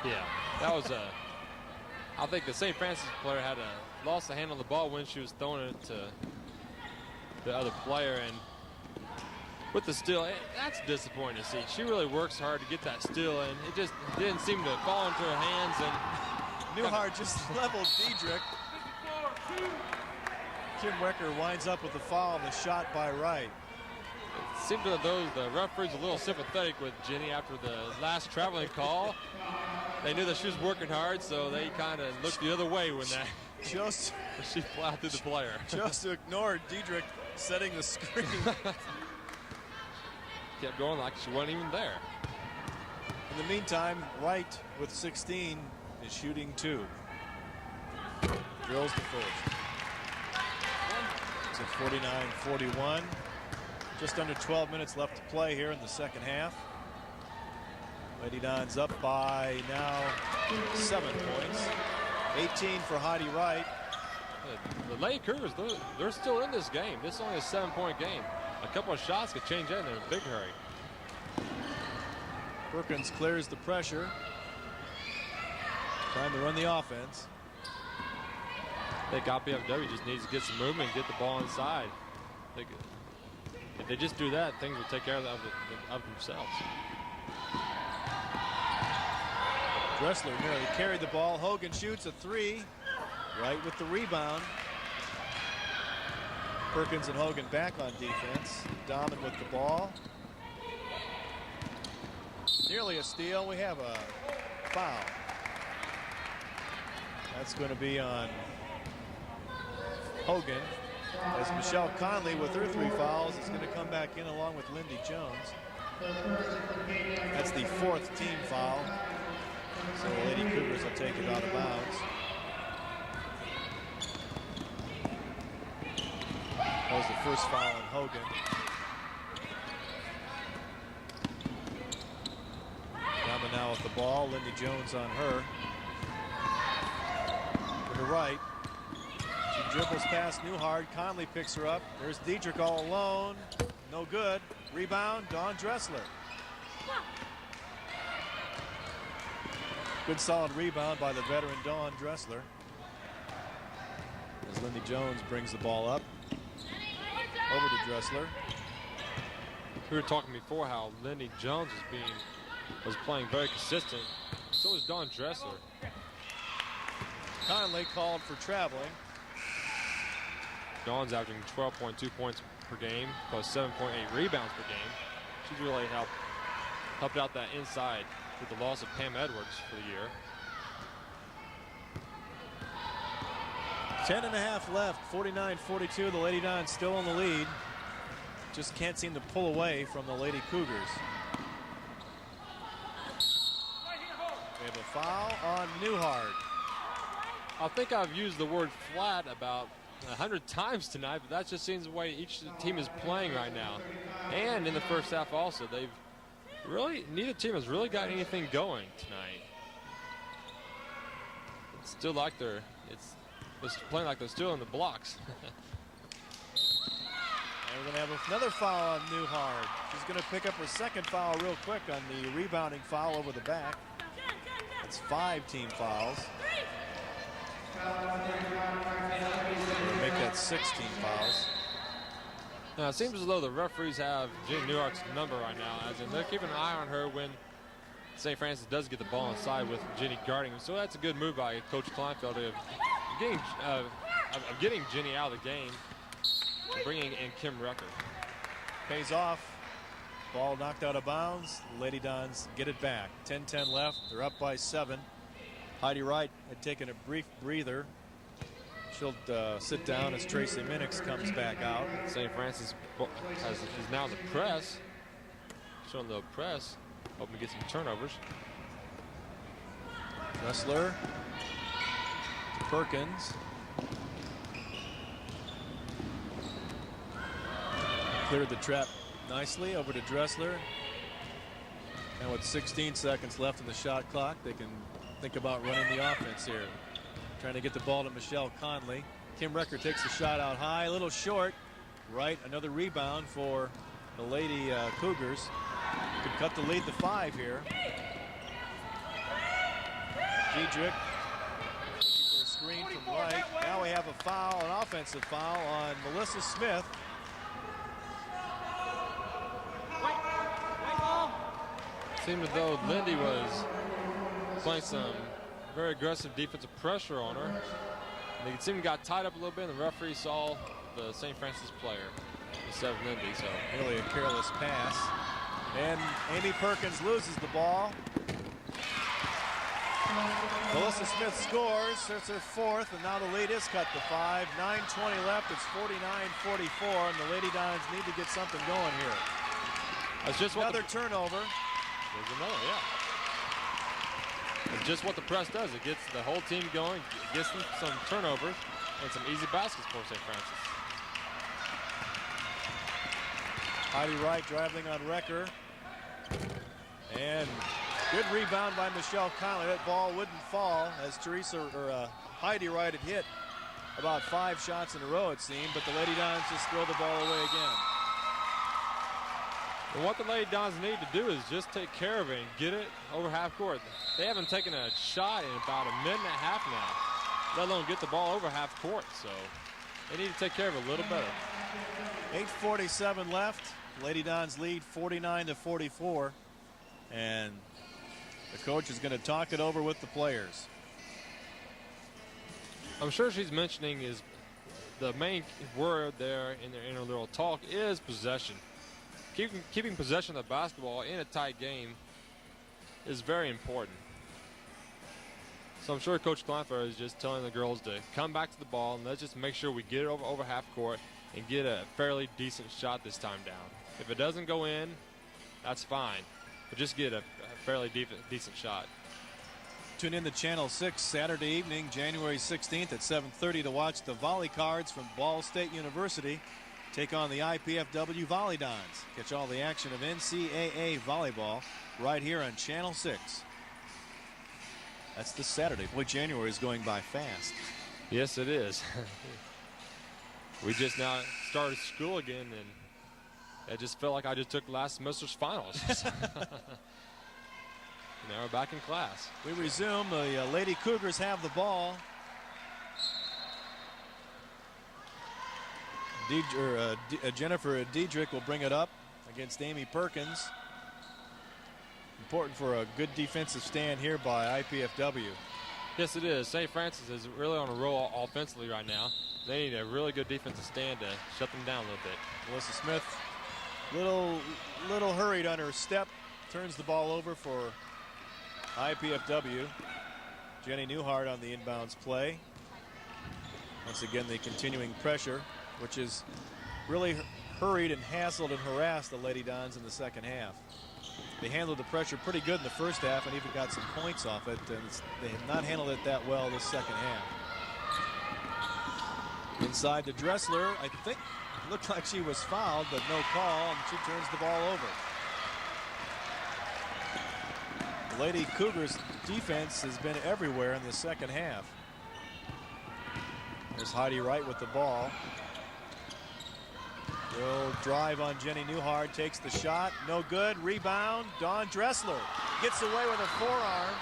Yeah. That was a... I think the St. Francis player had lost the hand on the ball when she was throwing it to the other player, and with the steal, that's disappointing to see. She really works hard to get that steal, and it just didn't seem to fall into her hands. And Newhart just leveled Didrich. Kim Recker winds up with the foul and the shot by Wright. It seemed as though the referee's a little sympathetic with Jenny after the last traveling call. They knew that she was working hard, so they kind of looked the other way when that she plowed through the player. Just to ignore Didrich setting the screen. Kept going like she wasn't even there. In the meantime, Wright with 16 is shooting 2. Drills the first. It's at 49-41. Just under 12 minutes left to play here in the second half. Lady Dons up by now 7 points. 18 for Heidi Wright. The Lady Cougars, they're still in this game. This is only a 7-point game. A couple of shots could change that in a big hurry. Perkins clears the pressure. Time to run the offense. I think IPFW just needs to get some movement and get the ball inside. If they just do that, things will take care of themselves. Dressler nearly carried the ball. Hogan shoots a three, right with the rebound. Perkins and Hogan back on defense. Dahman with the ball. Nearly a steal. We have a foul. That's going to be on Hogan, as Michelle Conley, with her 3 fouls, is going to come back in along with Lindy Jones. That's the 4th team foul. So the Lady Cougars will take it out of bounds. That was the first foul on Hogan. Dahman now with the ball. Lindy Jones on her. To the right. She dribbles past Newhart. Conley picks her up. There's Diedrich all alone. No good. Rebound, Dawn Dressler. Good solid rebound by the veteran Dawn Dressler. As Lindy Jones brings the ball up. Over to Dressler. We were talking before how Lindy Jones was playing very consistent. So is Dawn Dressler. Conley called for traveling. Dawn's averaging 12.2 points per game, plus 7.8 rebounds per game. She's really helped out that inside with the loss of Pam Edwards for the year. 10.5 left, 49-42. The Lady Dons still in the lead. Just can't seem to pull away from the Lady Cougars. We have a foul on Newhart. I think I've used the word flat about 100 times tonight, but that just seems the way each team is playing right now. And in the first half also, neither team has really got anything going tonight. It's still like it's playing like they're still in the blocks. And we're going to have another foul on Newhart. She's going to pick up her 2nd foul real quick on the rebounding foul over the back. That's 5 team fouls. We'll make that 16 fouls. Now, it seems as though the referees have Jenny Newhart's number right now, as in they're keeping an eye on her when St. Francis does get the ball inside with Jenny guarding. So that's a good move by Coach Kleinfeld of getting Jenny out of the game and bringing in Kim Rucker. Pays off. Ball knocked out of bounds. Lady Dons get it back. 10-10 left. They're up by 7. Heidi Wright had taken a brief breather. She'll sit down as Tracy Minix comes back out. St. Francis is now the press. Showing the press. Hoping to get some turnovers. Dressler to Perkins. Cleared the trap nicely. Over to Dressler. And with 16 seconds left in the shot clock, they can think about running the offense here. Trying to get the ball to Michelle Conley. Kim Recker takes the shot out high, a little short. Right, another rebound for the Lady Cougars. Could cut the lead to 5 here. Diedrich looking for a screen from right. Now we have a foul, an offensive foul on Melissa Smith. Seemed as though Lindy was playing some very aggressive defensive pressure on her. And it seemed to got tied up a little bit, and the referee saw the St. Francis player instead of Lindy. So really a careless pass. And Amy Perkins loses the ball. Melissa Smith scores. That's her 4th, and now the lead is cut to 5. 9:20 left. It's 49-44, and the Lady Dons need to get something going here. That's just another turnover. There's another, yeah. It's just what the press does. It gets the whole team going, it gets them some turnovers, and some easy baskets for St. Francis. Heidi Wright dribbling on Recker. And good rebound by Michelle Conley. That ball wouldn't fall as Heidi Wright had hit about 5 shots in a row, it seemed, but the Lady Dons just throw the ball away again. And what the Lady Dons need to do is just take care of it and get it over half court. They haven't taken a shot in about a minute and a half now. let alone get the ball over half court. So they need to take care of it a little better. 8:47 left. Lady Dons lead 49-44. And the coach is going to talk it over with the players. I'm sure she's mentioning is the main word there in their interlude talk is possession. Keeping possession of the basketball in a tight game is very important. So I'm sure Coach Kleinfer is just telling the girls to come back to the ball and let's just make sure we get it over half court and get a fairly decent shot this time down. If it doesn't go in, that's fine, but just get a fairly decent shot. Tune in to Channel 6 Saturday evening, January 16th at 7:30 to watch the Volley Cards from Ball State University take on the IPFW Volley Dons. Catch all the action of NCAA volleyball right here on Channel 6. That's this Saturday. Boy, January is going by fast. Yes, it is. We just now started school again, and it just felt like I just took last semester's finals. Now we're back in class. We resume. The Lady Cougars have the ball. Jennifer Diedrich will bring it up against Amy Perkins. Important for a good defensive stand here by IPFW. Yes, it is. St. Francis is really on a roll offensively right now. They need a really good defensive stand to shut them down a little bit. Melissa Smith, little hurried on her step, turns the ball over for IPFW. Jenny Newhart on the inbounds play. Once again, the continuing pressure, which is really hurried and hassled and harassed the Lady Dons in the second half. They handled the pressure pretty good in the first half and even got some points off it, and they have not handled it that well this second half. Inside to Dressler, I think it looked like she was fouled, but no call, and she turns the ball over. The Lady Cougars defense has been everywhere in the second half. There's Heidi Wright with the ball. Will drive on Jenny Newhart, takes the shot, no good, rebound, Dawn Dressler gets away with a forearm.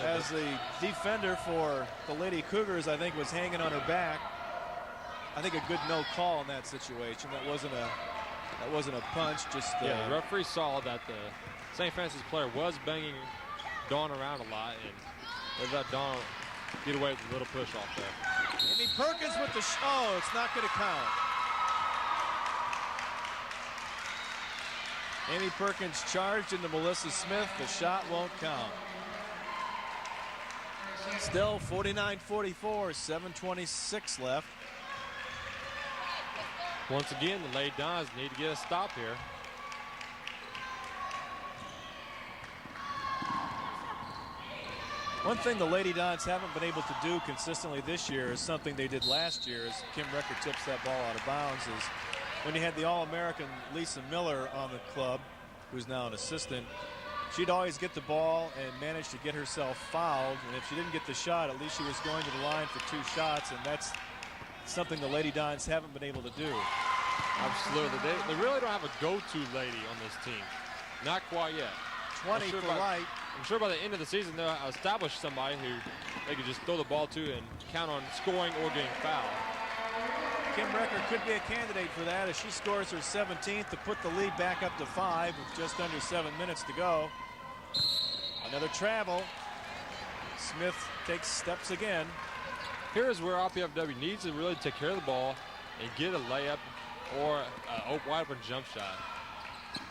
As the defender for the Lady Cougars, I think, was hanging on her back. I think a good no call in that situation. That wasn't a punch, just yeah, the referee saw that the St. Francis player was banging Dawn around a lot, and they let Dawn get away with a little push off there. Amy Perkins with the oh, it's not going to count. Amy Perkins charged into Melissa Smith. The shot won't count. Still 49-44, 7:26 left. Once again, the Lady Dons need to get a stop here. One thing the Lady Dons haven't been able to do consistently this year is something they did last year, as Kim Recker tips that ball out of bounds, is when you had the All-American Lisa Miller on the club, who's now an assistant, she'd always get the ball and manage to get herself fouled, and if she didn't get the shot, at least she was going to the line for 2 shots, and that's something the Lady Dons haven't been able to do. Absolutely. They really don't have a go-to lady on this team. Not quite yet. 20 for Light. I'm sure by the end of the season they'll establish somebody who they could just throw the ball to and count on scoring or getting fouled. Kim Recker could be a candidate for that as she scores her 17th to put the lead back up to 5 with just under 7 minutes to go. Another travel. Smith takes steps again. Here is where IPFW needs to really take care of the ball and get a layup or a wide open jump shot.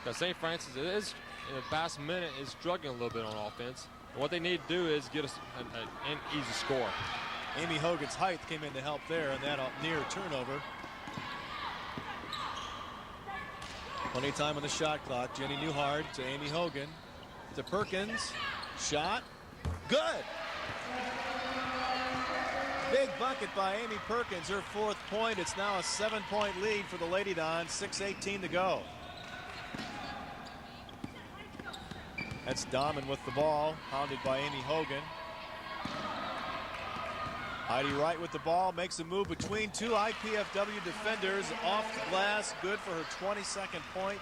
Because St. Francis is, in the past minute, is struggling a little bit on offense. And what they need to do is get an easy score. Amy Hogan's height came in to help there, and that near turnover. Plenty of time on the shot clock. Jenny Newhart to Amy Hogan to Perkins. Shot. Good. Big bucket by Amy Perkins, her 4th point. It's now a 7-point lead for the Lady Dons, 6:18 to go. That's Dahman with the ball, hounded by Amy Hogan. Heidi Wright with the ball, makes a move between 2 IPFW defenders, off the glass, good for her 22nd point.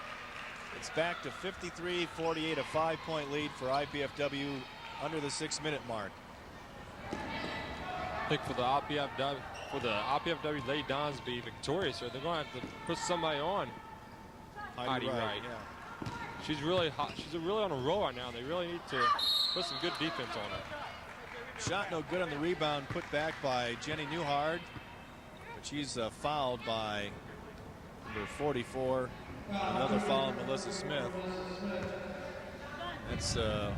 It's back to 53-48, a 5-point lead for IPFW under the 6-minute mark. think for the IPFW Lady Dons to be victorious here, they're going to have to put somebody on Heidi Wright. Yeah. She's really hot. She's really on a roll right now. They really need to put some good defense on her. Shot no good on the rebound, put back by Jenny Newhard. But she's fouled by number 44. Another foul on Melissa Smith. That's her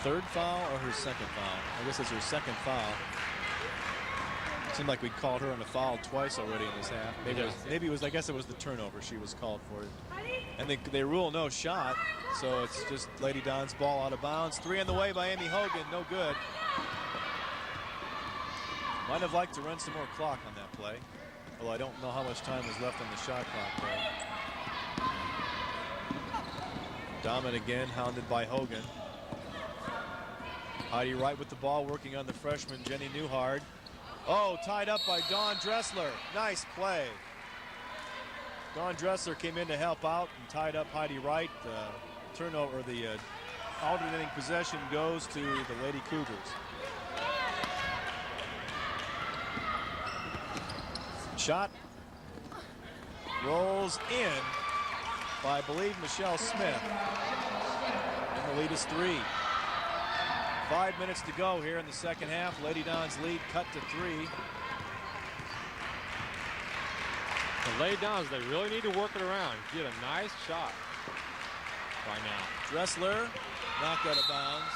third foul or her second foul? I guess it's her second foul. It seemed like we called her on a foul twice already in this half. Maybe it was, I guess it was the turnover she was called for. And they rule no shot, so it's just Lady Don's ball out of bounds. 3 on the way by Amy Hogan, no good. Might have liked to run some more clock on that play, although I don't know how much time was left on the shot clock there. Dahmen again, hounded by Hogan. Heidi Wright with the ball, working on the freshman Jenny Newhard. Oh, tied up by Dawn Dressler. Nice play. Dawn Dressler came in to help out and tied up Heidi Wright. Turnover, the alternating possession goes to the Lady Cougars. Shot rolls in by, I believe, Michelle Smith. And the lead is 3. 5 minutes to go here in the second half. Lady Don's lead cut to 3. The Lady Dons, they really need to work it around. Get a nice shot right now. Dressler knocked out of bounds.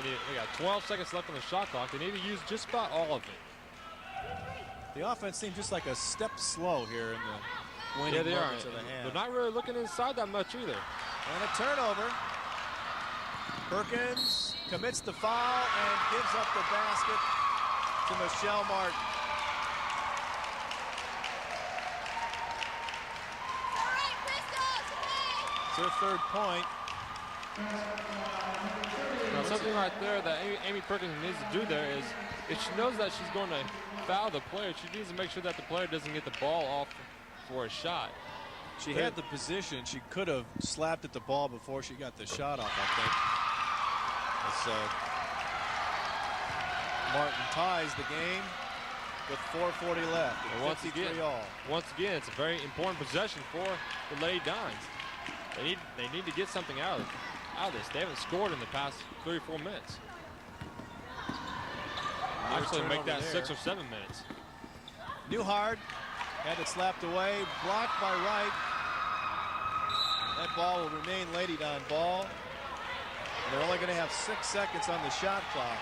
They got 12 seconds left on the shot clock. They need to use just about all of it. The offense seemed just like a step slow here in the waning moments of the half. They're not really looking inside that much either. And a turnover. Perkins commits the foul and gives up the basket to Michelle Martin. It's her third point. Now, something right there that Amy Perkins needs to do there is, if she knows that she's going to foul the player, she needs to make sure that the player doesn't get the ball off for a shot. She had the position. She could have slapped at the ball before she got the shot off, I think. Martin ties the game with 4:40 left. Once again, it's a very important possession for the Lady Dons. They need to get something out of this. They haven't scored in the past 3 or 4 minutes. Actually, make that 6 or 7 minutes. Newhard had it slapped away, blocked by Wright. That ball will remain Lady Don ball. They're only going to have 6 seconds on the shot clock.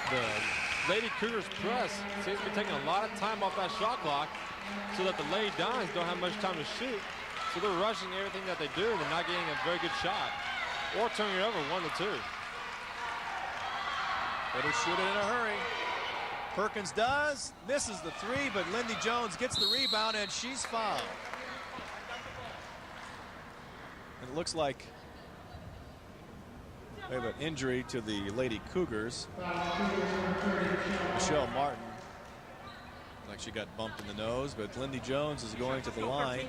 The Lady Cougars press seems to be taking a lot of time off that shot clock so that the Lady Dons don't have much time to shoot. So they're rushing everything that they do, and they're not getting a very good shot or turning it over 1-2. Better shoot it in a hurry. Perkins does, misses the 3, but Lindy Jones gets the rebound, and she's fouled. And it looks like we have an injury to the Lady Cougars. Michelle Martin, like she got bumped in the nose, but Lindy Jones is going to the line.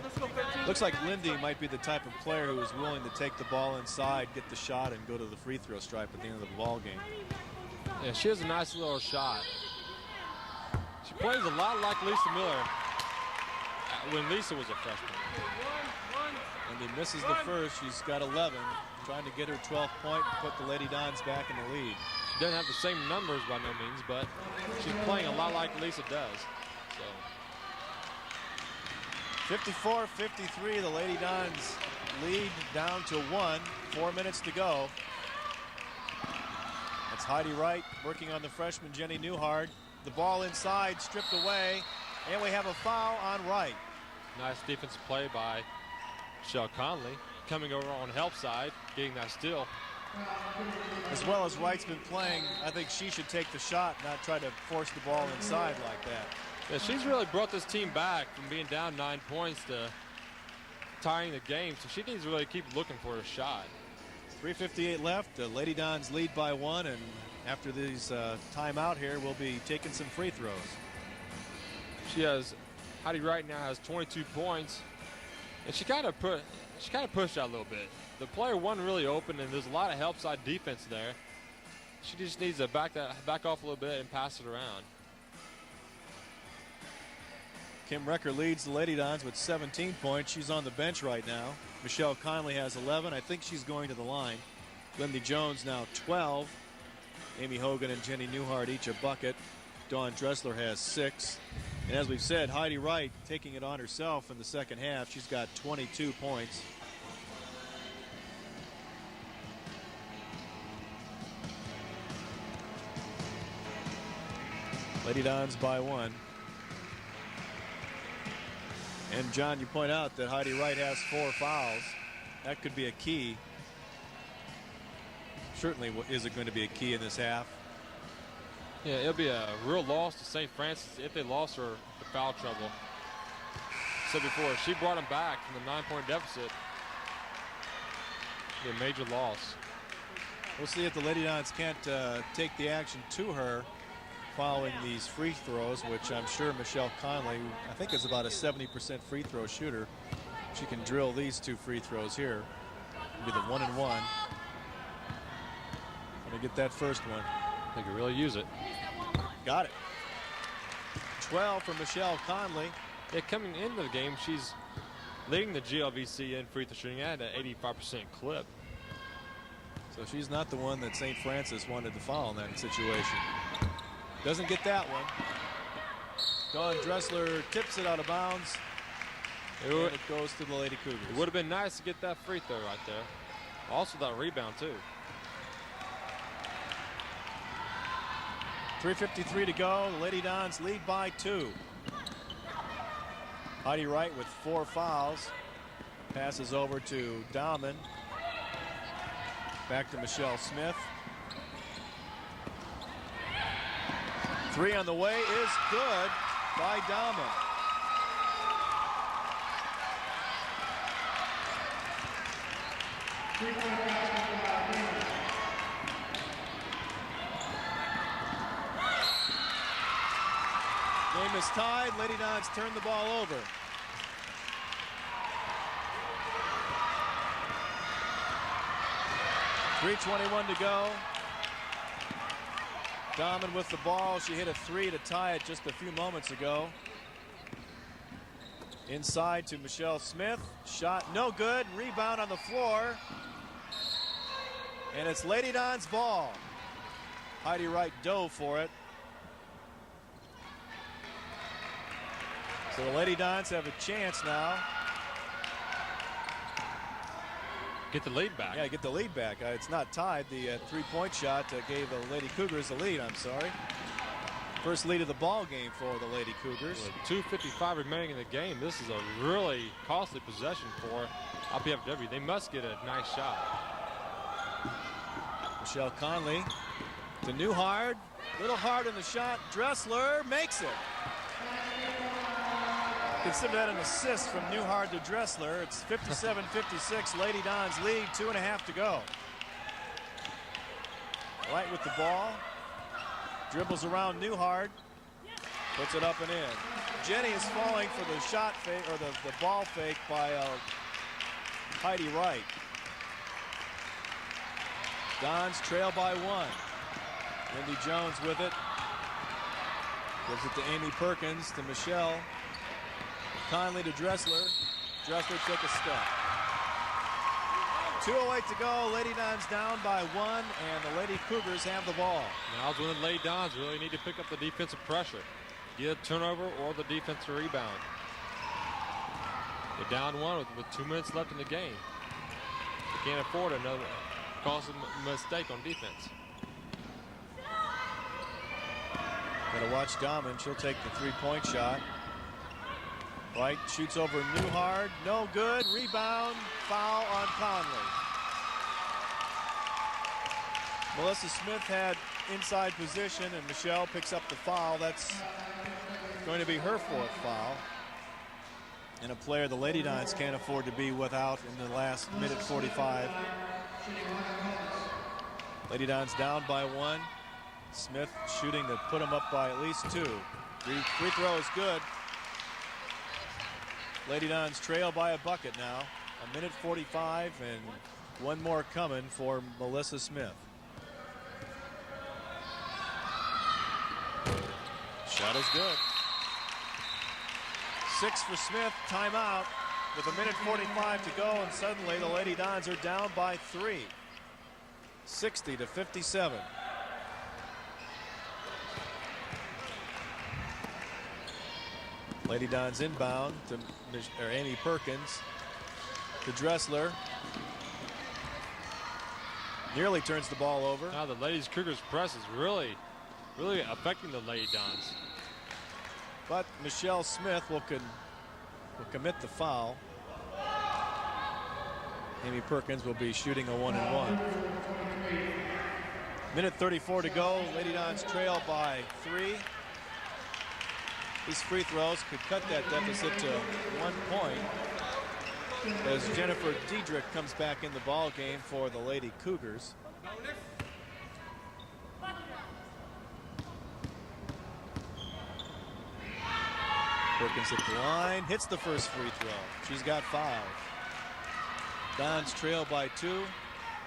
Looks like Lindy might be the type of player who is willing to take the ball inside, get the shot, and go to the free throw stripe at the end of the ball game. Yeah, she has a nice little shot. She plays a lot like Lisa Miller when Lisa was a freshman. Lindy misses the first. She's got 11. Trying to get her 12th point and put the Lady Dons back in the lead. She doesn't have the same numbers by no means, but she's playing a lot like Lisa does. So 54-53, the Lady Dons lead down to 1. 4 minutes to go. That's Heidi Wright working on the freshman Jenny Newhard. The ball inside, stripped away, and we have a foul on Wright. Nice defensive play by Michelle Conley, coming over on help side, getting that steal. As well as Wright's been playing, I think she should take the shot, not try to force the ball inside like that. Yeah, she's really brought this team back from being down 9 points to tying the game, so she needs to really keep looking for a shot. 3:58 left. The Lady Dons lead by 1, and after these timeout here, we'll be taking some free throws. Heidi Wright now has 22 points, and she kind of pushed out a little bit. The player wasn't really open, and there's a lot of help side defense there. She just needs to back off a little bit and pass it around. Kim Recker leads the Lady Dons with 17 points. She's on the bench right now. Michelle Conley has 11. I think she's going to the line. Lindy Jones now 12. Amy Hogan and Jenny Newhart each a bucket. Dawn Dressler has 6. And as we've said, Heidi Wright taking it on herself in the second half. She's got 22 points. Lady Dons by 1. And John, you point out that Heidi Wright has 4 fouls. That could be a key. Certainly is it going to be a key in this half. Yeah, it'll be a real loss to St. Francis if they lost her to foul trouble. Said before, she brought them back from the 9-point deficit. It'll be a major loss. We'll see if the Lady Dons can't take the action to her following these free throws, which I'm sure Michelle Conley, I think, is about a 70% free throw shooter. She can drill these 2 free throws here. It'll be the 1 and 1. Gonna get that first one. They could really use it. Got it. 12 for Michelle Conley. Yeah, coming into the game, she's leading the GLVC in free throw shooting at an 85% clip. So she's not the one that St. Francis wanted to foul in that situation. Doesn't get that one. Dawn Dressler tips it out of bounds. And it goes to the Lady Cougars. It would have been nice to get that free throw right there. Also that rebound too. 3:53 to go. The Lady Dons lead by 2. Heidi Wright with 4 fouls. Passes over to Dahman. Back to Michelle Smith. 3 on the way is good by Dahman. Game is tied. Lady Dons turn the ball over. .321 to go. Dahman with the ball. She hit a 3 to tie it just a few moments ago. Inside to Michelle Smith. Shot no good. Rebound on the floor. And it's Lady Dons' ball. Heidi Wright dove for it. So the Lady Dons have a chance now. Get the lead back. Yeah, get the lead back. It's not tied. The 3-point shot gave the Lady Cougars the lead, I'm sorry. First lead of the ball game for the Lady Cougars. With 2:55 remaining in the game, this is a really costly possession for IPFW. They must get a nice shot. Michelle Conley to Newhart. Little hard in the shot. Dressler makes it. Consider that an assist from Newhart to Dressler. It's 57-56. Lady Dons lead, 2.5 to go. Wright with the ball. Dribbles around Newhart. Puts it up and in. Jenny is falling for the shot fake, or the ball fake by Heidi Wright. Dons trail by 1. Lindy Jones with it. Gives it to Amy Perkins, to Michelle. Conley to Dressler. Dressler took a step. 2:08 to go. Lady Dons down by 1, and the Lady Cougars have the ball. Now's when the Lady Dons really need to pick up the defensive pressure. Get a turnover or the defensive rebound. They're down 1 with 2 minutes left in the game. They can't afford another costly mistake on defense. Gotta watch Dahman. She'll take the 3-point shot. Wright shoots over Newhart. No good. Rebound. Foul on Conley. Melissa Smith had inside position, and Michelle picks up the foul. That's going to be her 4th foul. And a player the Lady Dons can't afford to be without in the last minute 45. Lady Dons down by 1. Smith shooting to put them up by at least 2. Free throw is good. Lady Dons trail by a bucket now. 1:45 and 1 more coming for Melissa Smith. Shot is good. 6 for Smith, timeout with 1:45 to go, and suddenly the Lady Dons are down by 3. 60-57. Lady Dons inbound to Amy Perkins, to Dressler. Nearly turns the ball over. Now the Ladies Cougars press is really affecting the Lady Dons. But Michelle Smith will commit the foul. Amy Perkins will be shooting a 1-and-1. 1:34 to go. Lady Dons trail by 3. These free throws could cut that deficit to 1 point as Jennifer Diedrich comes back in the ball game for the Lady Cougars. Perkins at the line, hits the first free throw. She's got 5. Dons trail by 2.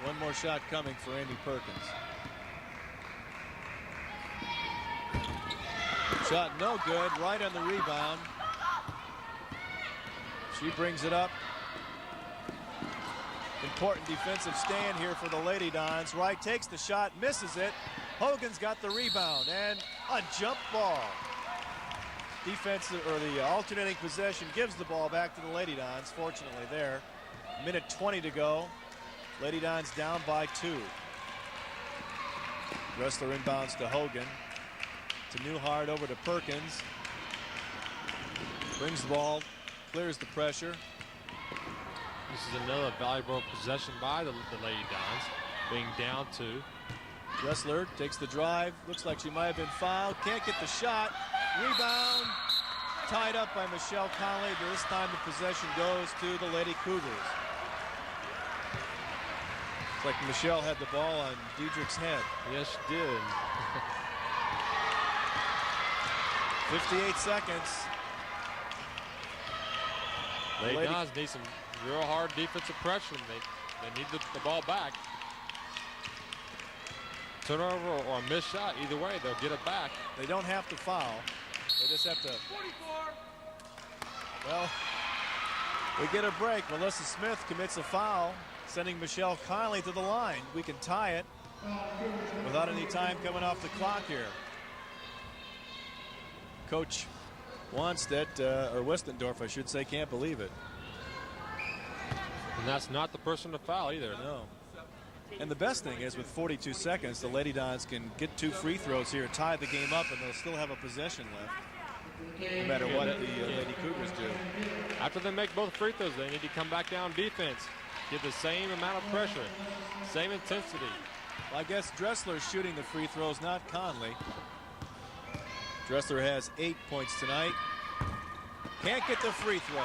One more shot coming for Amy Perkins. Shot no good, right on the rebound. She brings it up. Important defensive stand here for the Lady Dons. Wright takes the shot, misses it. Hogan's got the rebound and a jump ball. Defensive, or the alternating possession, gives the ball back to the Lady Dons. Fortunately there. 1:20 to go. Lady Dons down by 2. Dressler inbounds to Hogan. To Newhart, over to Perkins. Brings the ball, clears the pressure. This is another valuable possession by the Lady Dons, being down 2. Dressler takes the drive. Looks like she might have been fouled. Can't get the shot. Rebound. Tied up by Michelle Conley. But this time the possession goes to the Lady Cougars. It's like Michelle had the ball on Diedrich's head. Yes, she did. 58 seconds. Lady Dons need some real hard defensive pressure. They need the ball back. Turnover or a missed shot, either way, they'll get it back. They don't have to foul. They just have to. Well, we get a break. Melissa Smith commits a foul, sending Michelle Conley to the line. We can tie it without any time coming off the clock here. Coach Wanstedt, or Westendorf, I should say, can't believe it. And that's not the person to foul either. No. And the best thing is, with 42 seconds, the Lady Dons can get 2 free throws here, tie the game up, and they'll still have a possession left, no matter what the Lady Cougars do. After they make both free throws, they need to come back down defense, give the same amount of pressure, same intensity. Well, I guess Dressler's shooting the free throws, not Conley. Dressler has 8 points tonight. Can't get the free throw.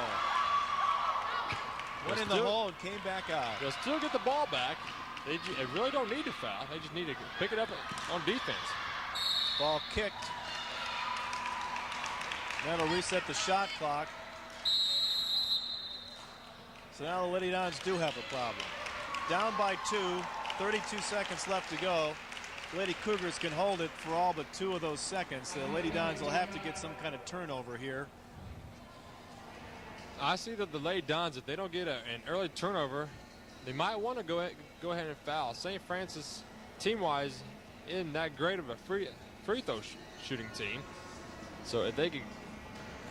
Went in the hole and came back out. They'll still get the ball back. They really don't need to foul. They just need to pick it up on defense. Ball kicked. That'll reset the shot clock. So now the Lady Dons do have a problem. Down by 2, 32 seconds left to go. Lady Cougars can hold it for all but 2 of those seconds. The Lady Dons will have to get some kind of turnover here. I see that the Lady Dons, if they don't get an early turnover, they might want to go ahead and foul. St. Francis, team-wise, isn't that great of a free throw shooting team. So if they can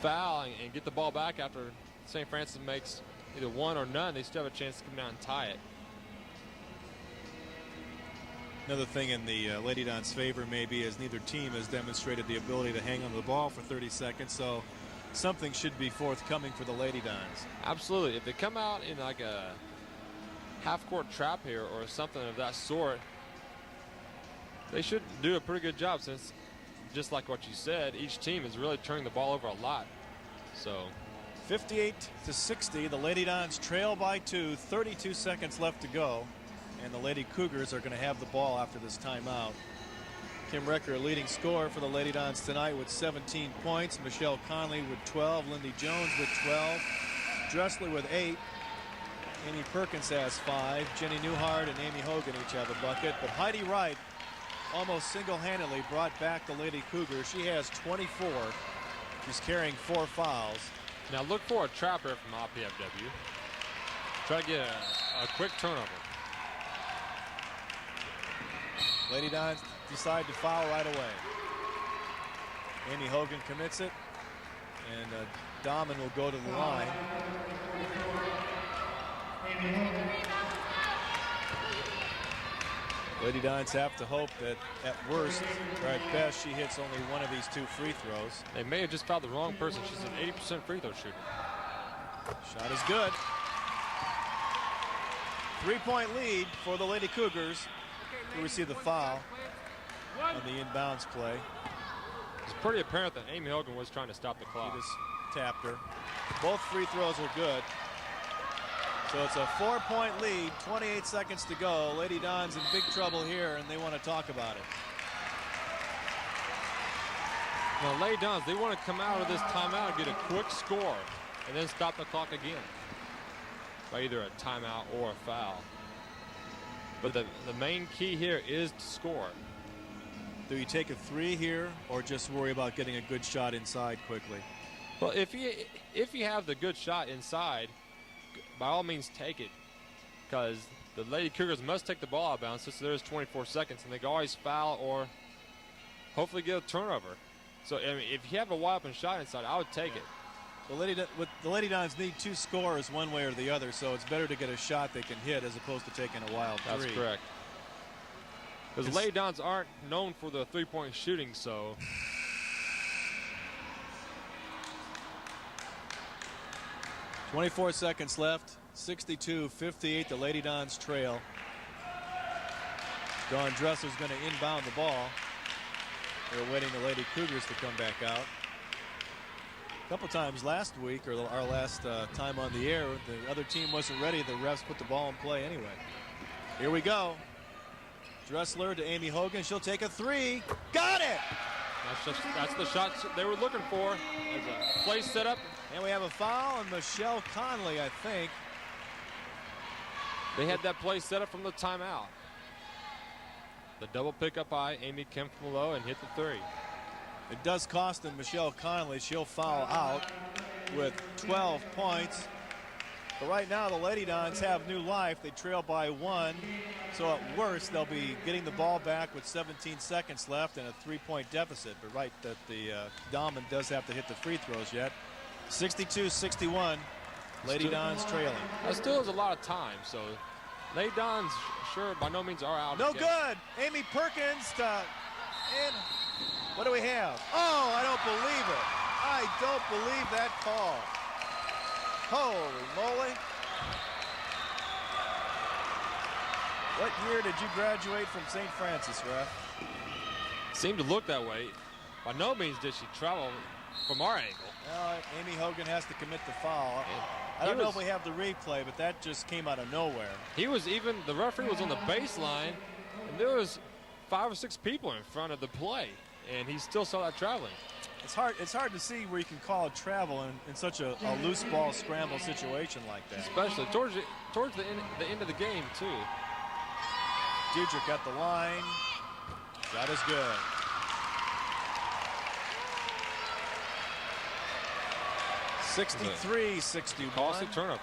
foul and get the ball back after St. Francis makes either 1 or none, they still have a chance to come down and tie it. Another thing in the Lady Dons' favor maybe is neither team has demonstrated the ability to hang on to the ball for 30 seconds, so something should be forthcoming for the Lady Dons. Absolutely. If they come out in like a half-court trap here or something of that sort, they should do a pretty good job, since, just like what you said, each team is really turning the ball over a lot. So 58-60, the Lady Dons trail by 2, 32 seconds left to go, and the Lady Cougars are going to have the ball after this timeout. Kim Recker, leading scorer for the Lady Dons tonight with 17 points. Michelle Conley with 12. Lindy Jones with 12. Dressler with 8. Amy Perkins has 5. Jenny Newhart and Amy Hogan each have a bucket. But Heidi Wright almost single-handedly brought back the Lady Cougars. She has 24. She's carrying 4 fouls. Now look for a trap here from IPFW. Try to get a quick turnover. Lady Dons decide to foul right away. Amy Hogan commits it, and Dahman will go to the line. Lady Dons have to hope that at worst, or at best, she hits only one of these 2 free throws. They may have just fouled the wrong person. She's an 80% free throw shooter. Shot is good. 3-point lead for the Lady Cougars, who receive the foul on the inbounds play. It's pretty apparent that Amy Hogan was trying to stop the clock. She just tapped her. Both free throws are good. So it's a 4-point lead, 28 seconds to go. Lady Dons in big trouble here, and they want to talk about it. Now, Lady Dons, they want to come out of this timeout and get a quick score, and then stop the clock again by either a timeout or a foul. But the main key here is to score. Do you take a 3 here, or just worry about getting a good shot inside quickly? Well, if you have the good shot inside, by all means take it, because the Lady Cougars must take the ball out of bounds since there's 24 seconds, and they can always foul or hopefully get a turnover. So I mean, if you have a wide open shot inside, I would take it. The Lady Dons need 2 scores one way or the other, so it's better to get a shot they can hit as opposed to taking a wild 3. That's correct. Because Lady Dons aren't known for the 3-point shooting, so. 24 seconds left. 62-58, the Lady Dons trail. Dawn Dresser's going to inbound the ball. They're waiting the Lady Cougars to come back out. A couple times last week, or our last time on the air, the other team wasn't ready. The refs put the ball in play anyway. Here we go. Dressler to Amy Hogan. She'll take a 3. Got it! That's the shot they were looking for. As a play set up. And we have a foul on Michelle Conley, I think. They had that play set up from the timeout. The double pickup by Amy Kemp from below and hit the 3. It does cost them Michelle Conley. She'll foul out with 12 points. But right now the Lady Dons have new life. They trail by 1. So at worst they'll be getting the ball back with 17 seconds left and a 3-point deficit. But right that the Dahman does have to hit the free throws yet. 62-61. Lady Dons trailing. That still is a lot of time, so Lady Dons sure by no means are out. No good. Amy Perkins to in. What do we have? Oh, I don't believe it. I don't believe that call. Holy moly. What year did you graduate from St. Francis, ref? Seemed to look that way. By no means did she travel from our angle. Well, Amy Hogan has to commit the foul. I don't know if we have the replay, but that just came out of nowhere. The referee was on the baseline, and there was 5 or 6 people in front of the play, and he still saw that traveling. It's hard to see where you can call it travel in such a loose ball scramble situation like that. Especially towards the end of the game, too. Diedrich at the line. Shot is good. (63-61). Costly turnover.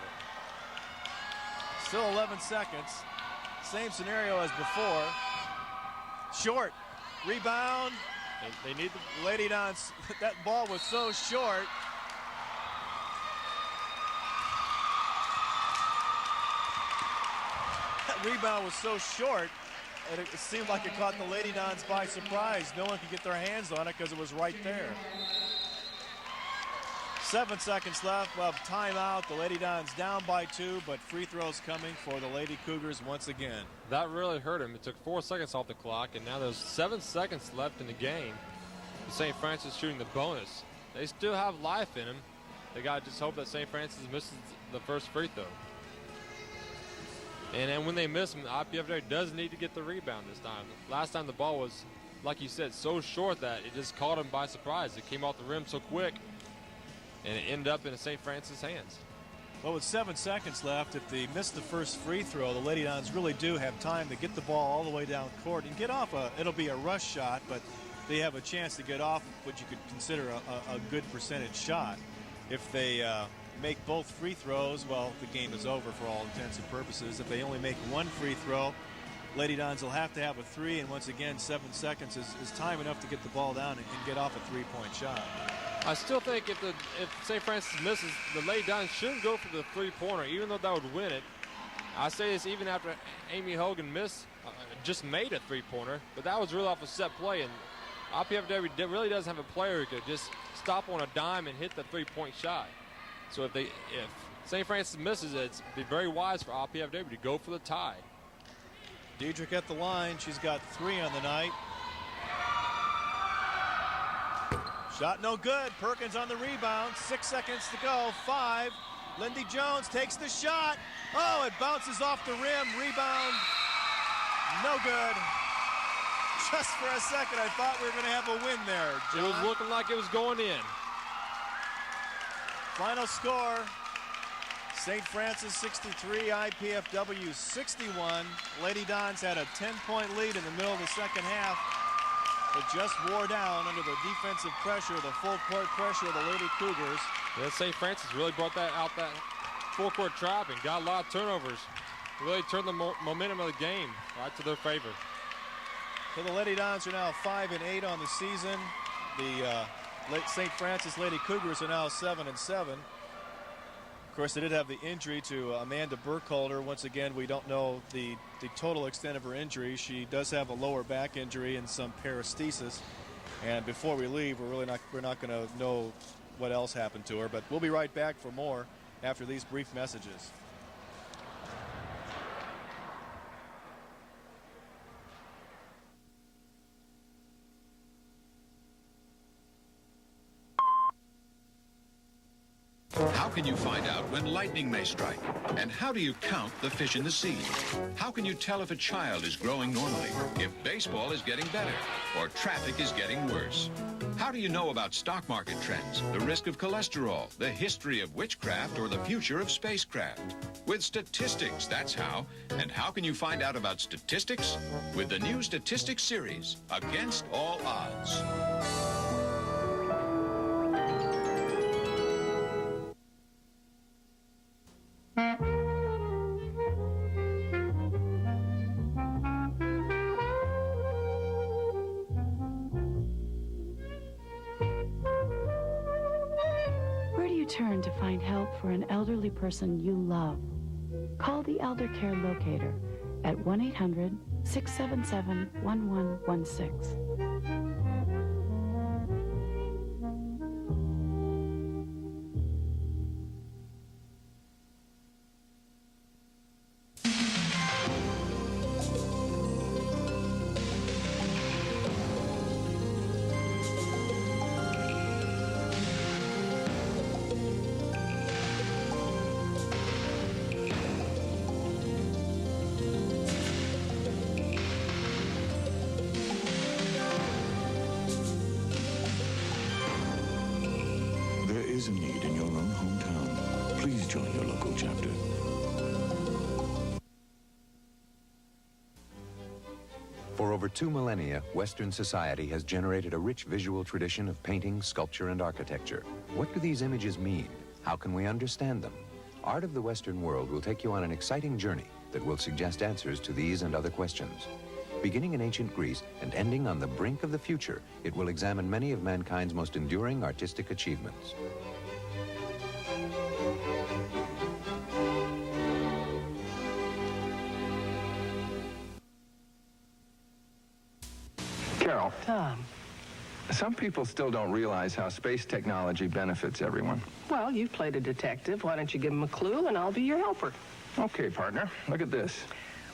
Still 11 seconds. Same scenario as before. Short. Rebound. They need the Lady Dons. That ball was so short. That rebound was so short, and it seemed like it caught the Lady Dons by surprise. No one could get their hands on it because it was right there. 7 seconds left. We'll have timeout. The Lady Dons down by 2, but free throws coming for the Lady Cougars once again. That really hurt him. It took 4 seconds off the clock, and now there's 7 seconds left in the game. St. Francis shooting the bonus. They still have life in them. They got to just hope that St. Francis misses the first free throw. And then when they miss them, the IPFW does need to get the rebound this time. Last time the ball was, like you said, so short that it just caught them by surprise. It came off the rim so quick, and it ended up in St. Francis' hands. Well, with 7 seconds left, if they miss the first free throw, the Lady Dons really do have time to get the ball all the way down court and get off it'll be a rush shot, but they have a chance to get off what you could consider a good percentage shot. If they make both free throws, well, the game is over for all intents and purposes. If they only make one free throw, Lady Dons will have to have a three, and once again, 7 seconds is time enough to get the ball down and get off a three-point shot. I still think if St. Francis misses, the Lady Dons shouldn't go for the three-pointer, even though that would win it. I say this even after Amy Hogan just made a three-pointer, but that was really off a set play, and IPFW really doesn't have a player who could just stop on a dime and hit the three-point shot. So if St. Francis misses it, it'd be very wise for IPFW to go for the tie. Diedrich at the line. She's got 3 on the night. Shot no good. Perkins on the rebound. 6 seconds to go. 5. Lindy Jones takes the shot. Oh, it bounces off the rim. Rebound. No good. Just for a second, I thought we were going to have a win there, John. It was looking like it was going in. Final score, St. Francis 63, IPFW 61. Lady Dons had a 10-point lead in the middle of the second half, but just wore down under the defensive pressure, the full court pressure of the Lady Cougars. Yeah, St. Francis really brought that full court trap and got a lot of turnovers. Really turned the momentum of the game right to their favor. So the Lady Dons are now 5-8 on the season. The St. Francis Lady Cougars are now 7-7. Of course, they did have the injury to Amanda Burkholder. Once again, we don't know the total extent of her injury. She does have a lower back injury and some paresthesis. And before we leave, we're not going to know what else happened to her. But we'll be right back for more after these brief messages. How can you find out when lightning may strike? And how do you count the fish in the sea? How can you tell if a child is growing normally, if baseball is getting better, or traffic is getting worse? How do you know about stock market trends, the risk of cholesterol, the history of witchcraft, or the future of spacecraft? With statistics, that's how. And how can you find out about statistics? With the new Statistics series, Against All Odds. Where do you turn to find help for an elderly person you love? Call the Elder Care Locator at 1-800-677-1116. is a need in your own hometown, please join your local chapter. For over 2 millennia, Western society has generated a rich visual tradition of painting, sculpture, and architecture. What do these images mean? How can we understand them? Art of the Western world will take you on an exciting journey that will suggest answers to these and other questions. Beginning in ancient Greece and ending on the brink of the future, it will examine many of mankind's most enduring artistic achievements. Carol. Tom. Some people still don't realize how space technology benefits everyone. Well, you've played a detective. Why don't you give him a clue and I'll be your helper? Okay, partner. Look at this.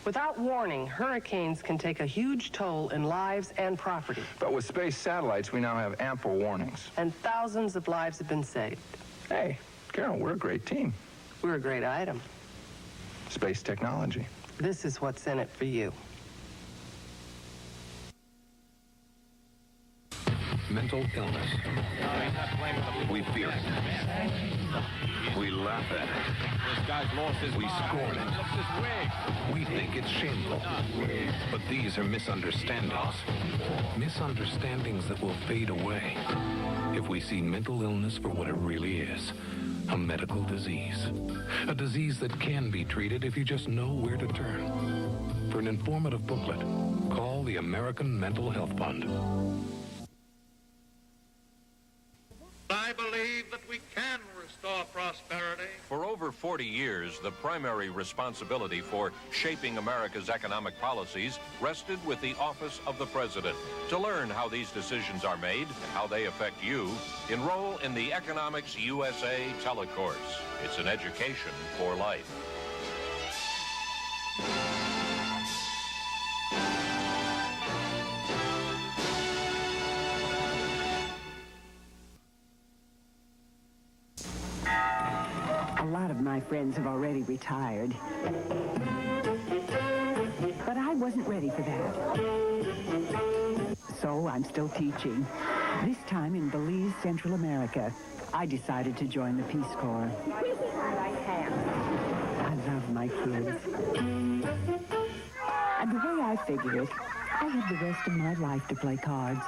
Without warning, hurricanes can take a huge toll in lives and property. But with space satellites, we now have ample warnings. And thousands of lives have been saved. Hey, Carol, we're a great team. We're a great item. Space technology. This is what's in it for you. mental illness. We fear it. We laugh at it. This guy's lost his We mind. scorn it. Look at this wig. We think it's shameful. But these are misunderstandings. Misunderstandings that will fade away if we see mental illness for what it really is. A medical disease. A disease that can be treated if you just know where to turn. For an informative booklet, call the American Mental Health Fund. I believe that we can restore prosperity. For over 40 years, the primary responsibility for shaping America's economic policies rested with the office of the president. To learn how these decisions are made and how they affect you, enroll in the Economics USA telecourse. It's an education for life. A lot of my friends have already retired. But I wasn't ready for that. So I'm still teaching. This time in Belize, Central America. I decided to join the Peace Corps. I love my kids. And the way I figure it, I have the rest of my life to play cards.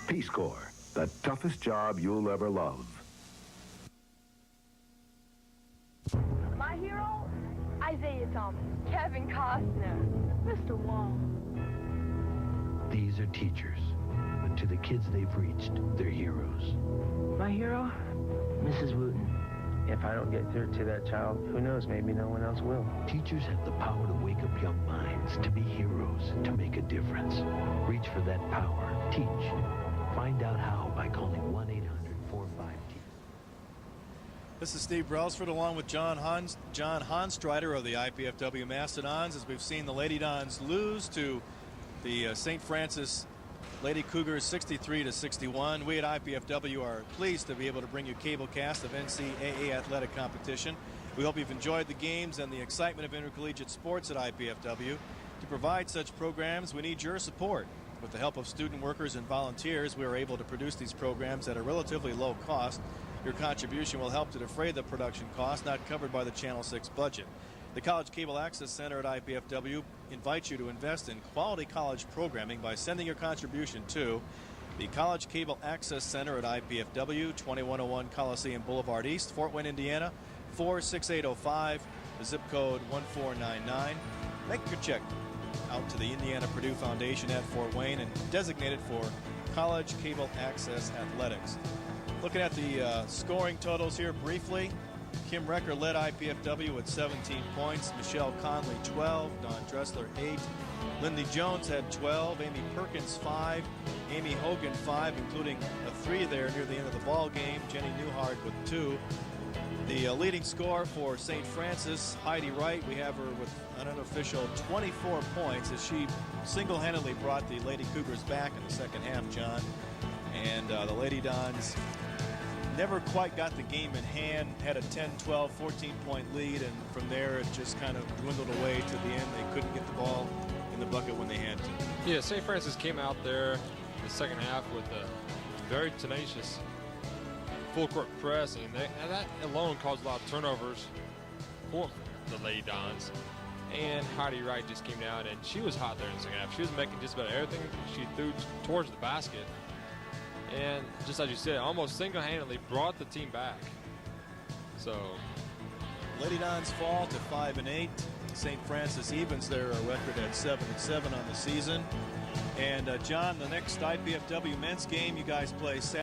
Peace Corps, the toughest job you'll ever love. My hero? Isaiah Thomas, Kevin Costner, Mr. Wong. These are teachers, but to the kids they've reached, they're heroes. My hero? Mrs. Wooten. If I don't get through to that child, who knows, maybe no one else will. Teachers have the power to wake up young minds, to be heroes, to make a difference. Reach for that power. Teach. Find out how by calling 1-800-45-TEACH. This is Steve Brailsford along with John Honstreiter of the IPFW Mastodons, as we've seen the Lady Dons lose to the St. Francis Lady Cougars 63-61. We at IPFW are pleased to be able to bring you cable cast of NCAA athletic competition. We hope you've enjoyed the games and the excitement of intercollegiate sports at IPFW. To provide such programs, we need your support. With the help of student workers and volunteers, we are able to produce these programs at a relatively low cost. Your contribution will help to defray the production costs not covered by the Channel 6 budget. The College Cable Access Center at IPFW invites you to invest in quality college programming by sending your contribution to the College Cable Access Center at IPFW, 2101 Coliseum Boulevard East, Fort Wayne, Indiana, 46805, the zip code 1499. Make your check out to the Indiana Purdue Foundation at Fort Wayne and designate it for College Cable Access Athletics. Looking at the scoring totals here briefly, Kim Recker led IPFW with 17 points. Michelle Conley, 12. Dawn Dressler, 8. Lindy Jones had 12. Amy Perkins, 5. Amy Hogan, 5, including a 3 there near the end of the ball game. Jenny Newhart with 2. The leading scorer for St. Francis, Heidi Wright, we have her with an unofficial 24 points as she single-handedly brought the Lady Cougars back in the second half, John. And the Lady Dons never quite got the game in hand, had a 10, 12, 14-point lead, and from there it just kind of dwindled away to the end. They couldn't get the ball in the bucket when they had to. Yeah, St. Francis came out there in the second half with a very tenacious full-court press, and that alone caused a lot of turnovers for the Lady Dons. And Heidi Wright just came down, and she was hot there in the second half. She was making just about everything she threw towards the basket. And just as you said, almost single-handedly brought the team back. So Lady Dons fall to 5-8. St. Francis evens their record at 7-7 on the season. And John, the next IPFW men's game you guys play Saturday.